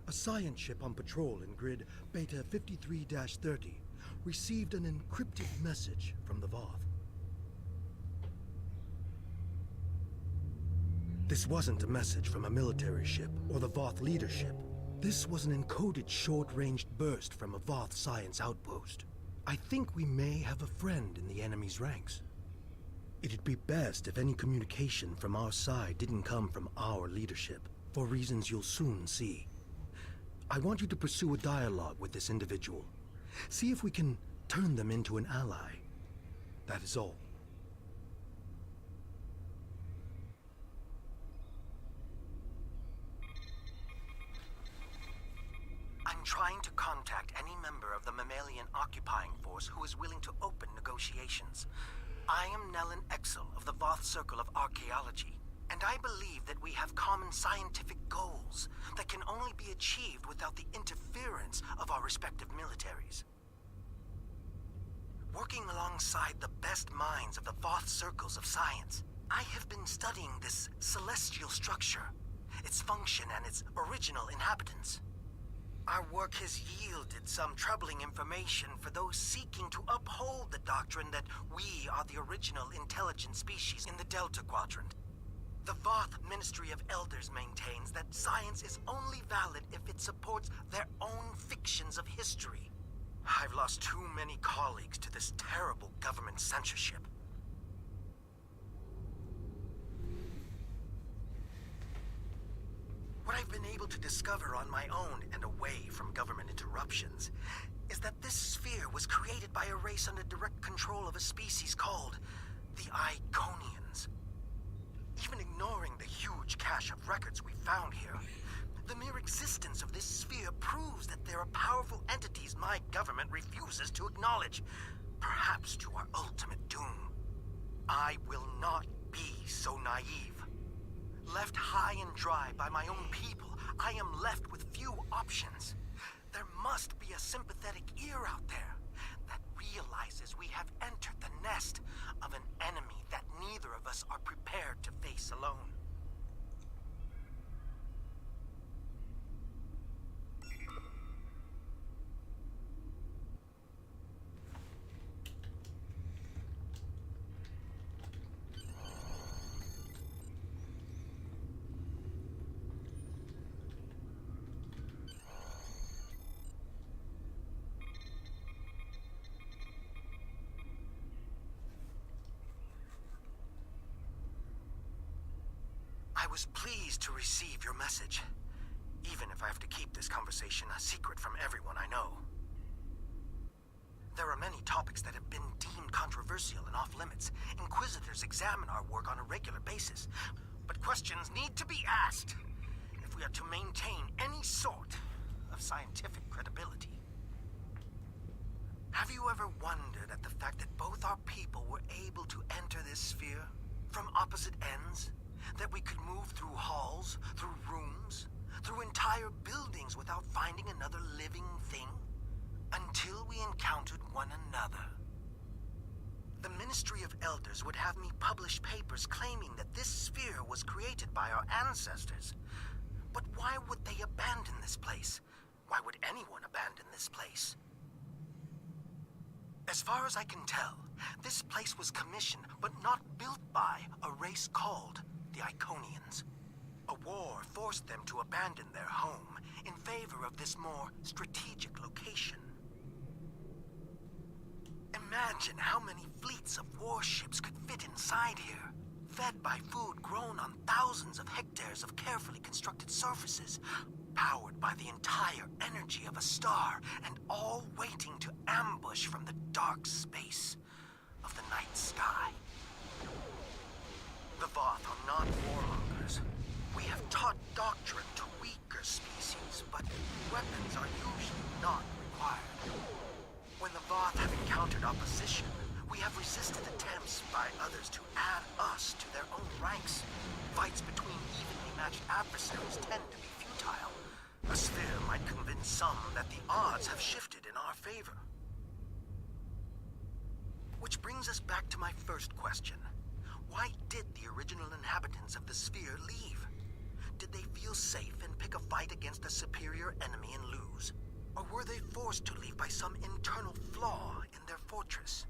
A science ship on patrol in grid Beta 53-30 received an encrypted message from the Voth. This wasn't a message from a military ship or the Voth leadership. This was an encoded short-ranged burst from a Voth science outpost. I think we may have a friend in the enemy's ranks. It'd be best if any communication from our side didn't come from our leadership, for reasons you'll soon see. I want you to pursue a dialogue with this individual. See if we can turn them into an ally. That is all. I'm trying to contact any member of the mammalian occupying force who is willing to open negotiations. I am Nellen Exel of the Voth Circle of Archaeology, and I believe that we have common scientific goals that can only be achieved without the interference of our respective militaries. Working alongside the best minds of the Voth Circles of Science, I have been studying this celestial structure, its function and its original inhabitants. Our work has yielded some troubling information for those seeking to uphold the doctrine that we are the original intelligent species in the Delta Quadrant. The Voth Ministry of Elders maintains that science is only valid if it supports their own fictions of history. I've lost too many colleagues to this terrible government censorship. What I've been able to discover on my own and away from government interruptions is that this sphere was created by a race under direct control of a species called the Iconians. Even ignoring the huge cache of records we found here, the mere existence of this sphere proves that there are powerful entities my government refuses to acknowledge, perhaps to our ultimate doom. I will not be so naive. Left high and dry by my own people, I am left with few options. There must be a sympathetic ear out there that realizes we have entered the nest of an enemy that neither of us are prepared to face alone. I was pleased to receive your message, even if I have to keep this conversation a secret from everyone I know. There are many topics that have been deemed controversial and off-limits. Inquisitors examine our work on a regular basis, but questions need to be asked if we are to maintain any sort of scientific credibility. Have you ever wondered at the fact that both our people were able to enter this sphere from opposite ends? That we could move through halls, through rooms, through entire buildings without finding another living thing? Until we encountered one another. The Ministry of Elders would have me publish papers claiming that this sphere was created by our ancestors. But why would they abandon this place? Why would anyone abandon this place? As far as I can tell, this place was commissioned but not built by a race called the Iconians. A war forced them to abandon their home in favor of this more strategic location. Imagine how many fleets of warships could fit inside here, fed by food grown on thousands of hectares of carefully constructed surfaces, powered by the entire energy of a star, and all waiting to ambush from the dark space of the night sky. The Voth are not warmongers. We have taught doctrine to weaker species, but weapons are usually not required. When the Voth have encountered opposition, we have resisted attempts by others to add us to their own ranks. Fights between evenly matched adversaries tend to be futile. A sphere might convince some that the odds have shifted in our favor. Which brings us back to my first question. Why did the original inhabitants of the sphere leave? Did they feel safe and pick a fight against a superior enemy and lose? Or were they forced to leave by some internal flaw in their fortress?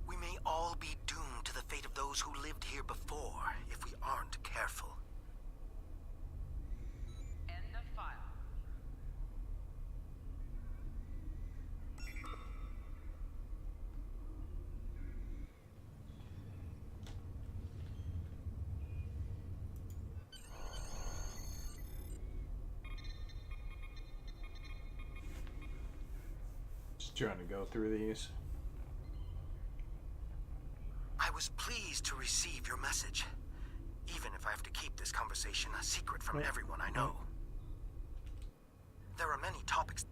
We may all be doomed to the fate of those who lived here before if we aren't careful. End of file. Just trying to go through these. I was pleased to receive your message, even if I have to keep this conversation a secret from everyone I know. There are many topics.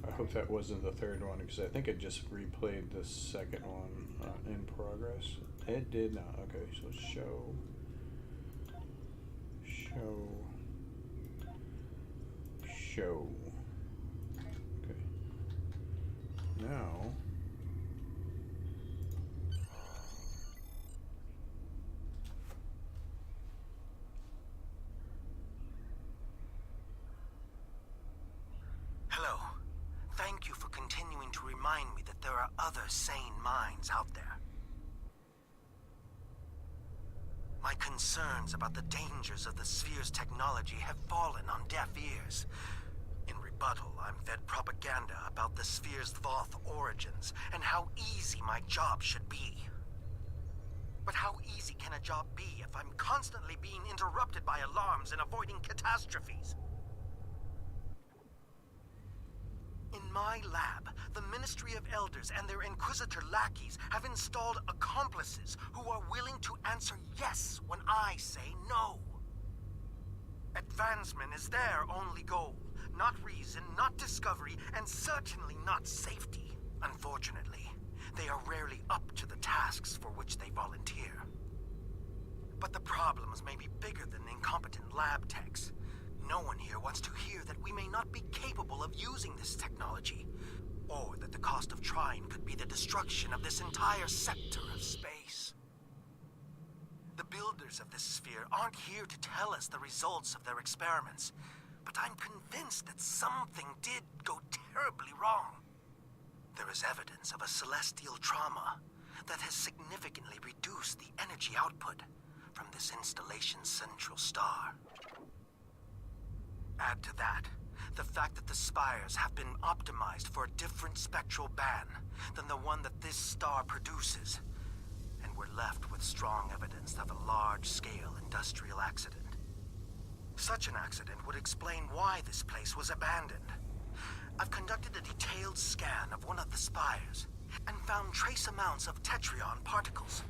I hope that wasn't the third one, because I think I just replayed the second one in progress. It did not. Okay, so show. Okay. Now. Hello. Thank you for continuing to remind me that there are other sane minds out there. My concerns about the dangers of the Sphere's technology have fallen on deaf ears. In rebuttal, I'm fed propaganda about the Sphere's Voth origins and how easy my job should be. But how easy can a job be if I'm constantly being interrupted by alarms and avoiding catastrophes? In my lab, the Ministry of Elders and their Inquisitor lackeys have installed accomplices who are willing to answer yes when I say no. Advancement is their only goal, not reason, not discovery, and certainly not safety. Unfortunately, they are rarely up to the tasks for which they volunteer. But the problems may be bigger than incompetent lab techs. No one here wants to hear that we may not be capable of using this technology, or that the cost of trying could be the destruction of this entire sector of space. The builders of this sphere aren't here to tell us the results of their experiments, but I'm convinced that something did go terribly wrong. There is evidence of a celestial trauma that has significantly reduced the energy output from this installation's central star. Add to that the fact that the spires have been optimized for a different spectral band than the one that this star produces, and we're left with strong evidence of a large-scale industrial accident. Such an accident would explain why this place was abandoned. I've conducted a detailed scan of one of the spires and found trace amounts of tetrion particles.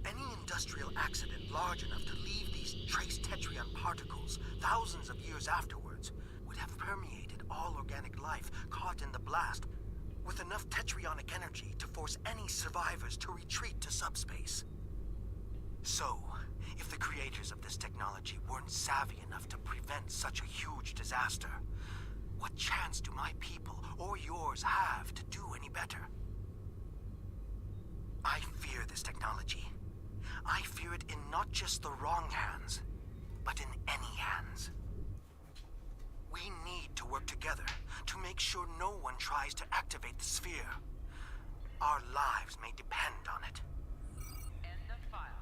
Any industrial accident large enough to leave these trace tetrion particles thousands of years afterwards would have permeated all organic life caught in the blast with enough tetrionic energy to force any survivors to retreat to subspace. So, if the creators of this technology weren't savvy enough to prevent such a huge disaster, what chance do my people or yours have to do any better? I fear this technology. I fear it in not just the wrong hands, but in any hands. We need to work together to make sure no one tries to activate the sphere. Our lives may depend on it. End of file.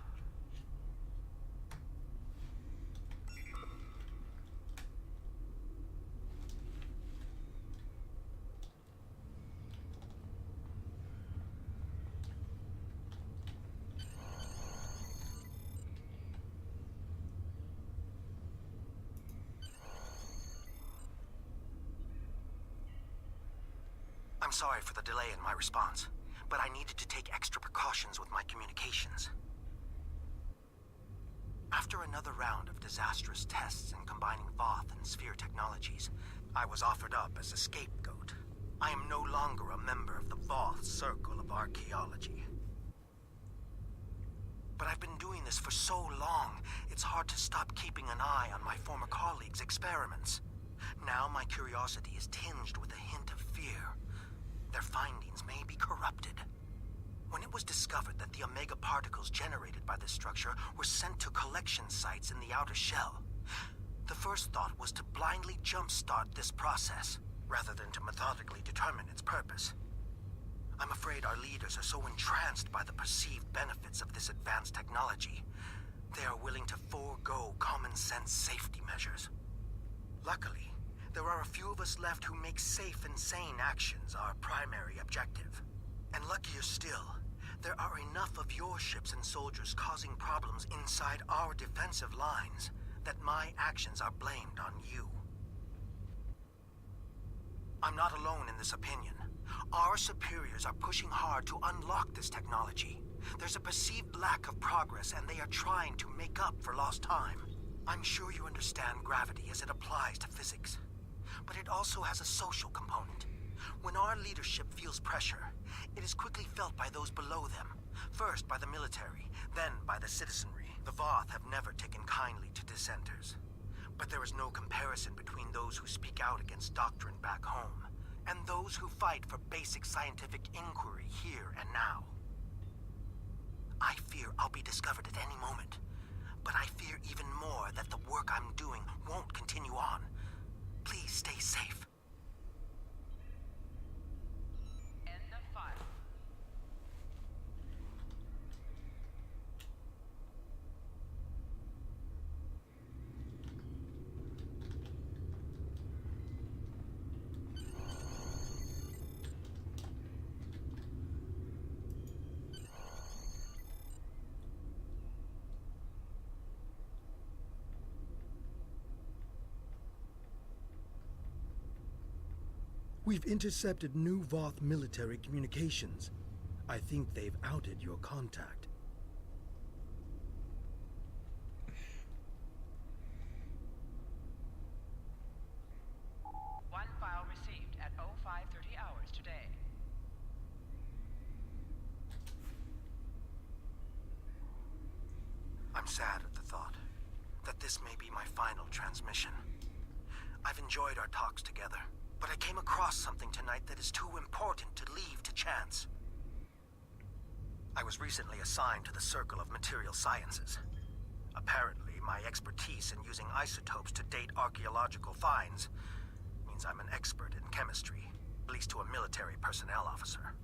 I'm sorry for the delay in my response, but I needed to take extra precautions with my communications. After another round of disastrous tests in combining Voth and Sphere technologies, I was offered up as a scapegoat. I am no longer a member of the Voth Circle of Archaeology. But I've been doing this for so long, it's hard to stop keeping an eye on my former colleagues' experiments. Now my curiosity is tinged with a hint of fear. Their findings may be corrupted. When it was discovered that the Omega particles generated by this structure were sent to collection sites in the outer shell, the first thought was to blindly jumpstart this process, rather than to methodically determine its purpose. I'm afraid our leaders are so entranced by the perceived benefits of this advanced technology, they are willing to forego common-sense safety measures. Luckily, there are a few of us left who make safe and sane actions our primary objective. And luckier still, there are enough of your ships and soldiers causing problems inside our defensive lines that my actions are blamed on you. I'm not alone in this opinion. Our superiors are pushing hard to unlock this technology, There's a perceived lack of progress, and they are trying to make up for lost time. I'm sure you understand gravity as it applies to physics. But it also has a social component. When our leadership feels pressure, it is quickly felt by those below them. First by the military, then by the citizenry. The Voth have never taken kindly to dissenters. But there is no comparison between those who speak out against doctrine back home, and those who fight for basic scientific inquiry here and now. I fear I'll be discovered at any moment, but I fear even more that the work I'm doing won't continue on. Please stay safe. End of file. We've intercepted new Voth military communications. I think they've outed your contact. One file received at 0530 hours today. I'm sad at the thought that this may be my final transmission. I've enjoyed our talks together, but I came across something tonight that is too important to leave to chance. I was recently assigned to the Circle of Material Sciences. Apparently, my expertise in using isotopes to date archaeological finds means I'm an expert in chemistry, at least to a military personnel officer.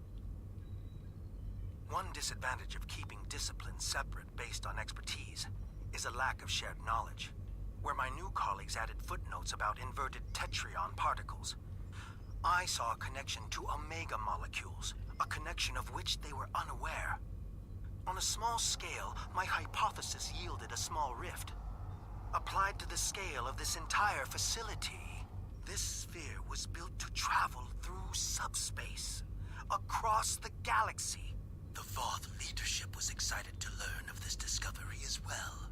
One disadvantage of keeping disciplines separate based on expertise is a lack of shared knowledge, where my new colleagues added footnotes about inverted tetryon particles. I saw a connection to omega molecules, a connection of which they were unaware. On a small scale, my hypothesis yielded a small rift. Applied to the scale of this entire facility, this sphere was built to travel through subspace, across the galaxy. The Voth leadership was excited to learn of this discovery as well.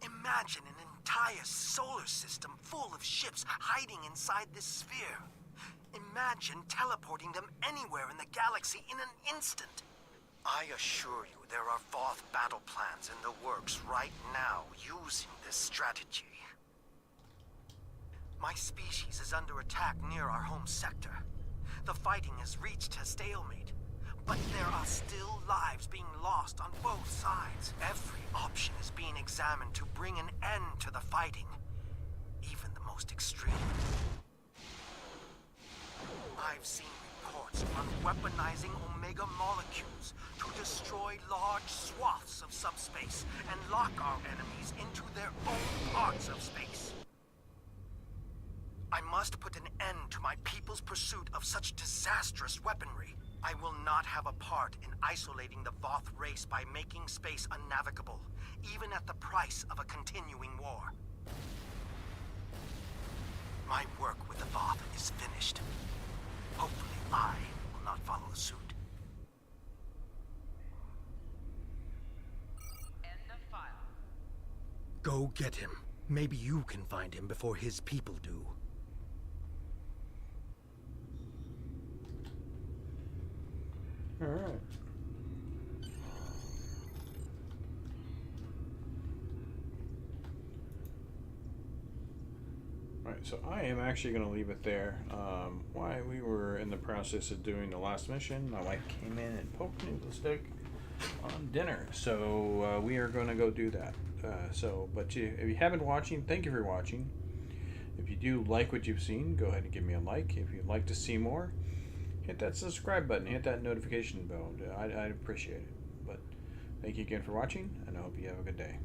Imagine an entire solar system full of ships hiding inside this sphere. Imagine teleporting them anywhere in the galaxy in an instant. I assure you there are Voth battle plans in the works right now using this strategy. My species is under attack near our home sector. The fighting has reached a stalemate, but there are still lives being lost on both sides. Every option is being examined to bring an end to the fighting, even the most extreme. I've seen reports on weaponizing omega molecules to destroy large swaths of subspace and lock our enemies into their own parts of space. I must put an end to my people's pursuit of such disastrous weaponry. I will not have a part in isolating the Voth race by making space unnavigable, even at the price of a continuing war. My work with the Voth is finished. Hopefully I will not follow suit. End of file. Go get him. Maybe you can find him before his people do. Alright. Alright, so I am actually going to leave it there. While we were in the process of doing the last mission, my wife came in and poked me with a stick on dinner. So we are going to go do that. But if you haven't watching, thank you for watching. If you do like what you've seen, go ahead and give me a like. If you'd like to see more, hit that subscribe button, hit that notification bell. I'd appreciate it. But thank you again for watching, and I hope you have a good day.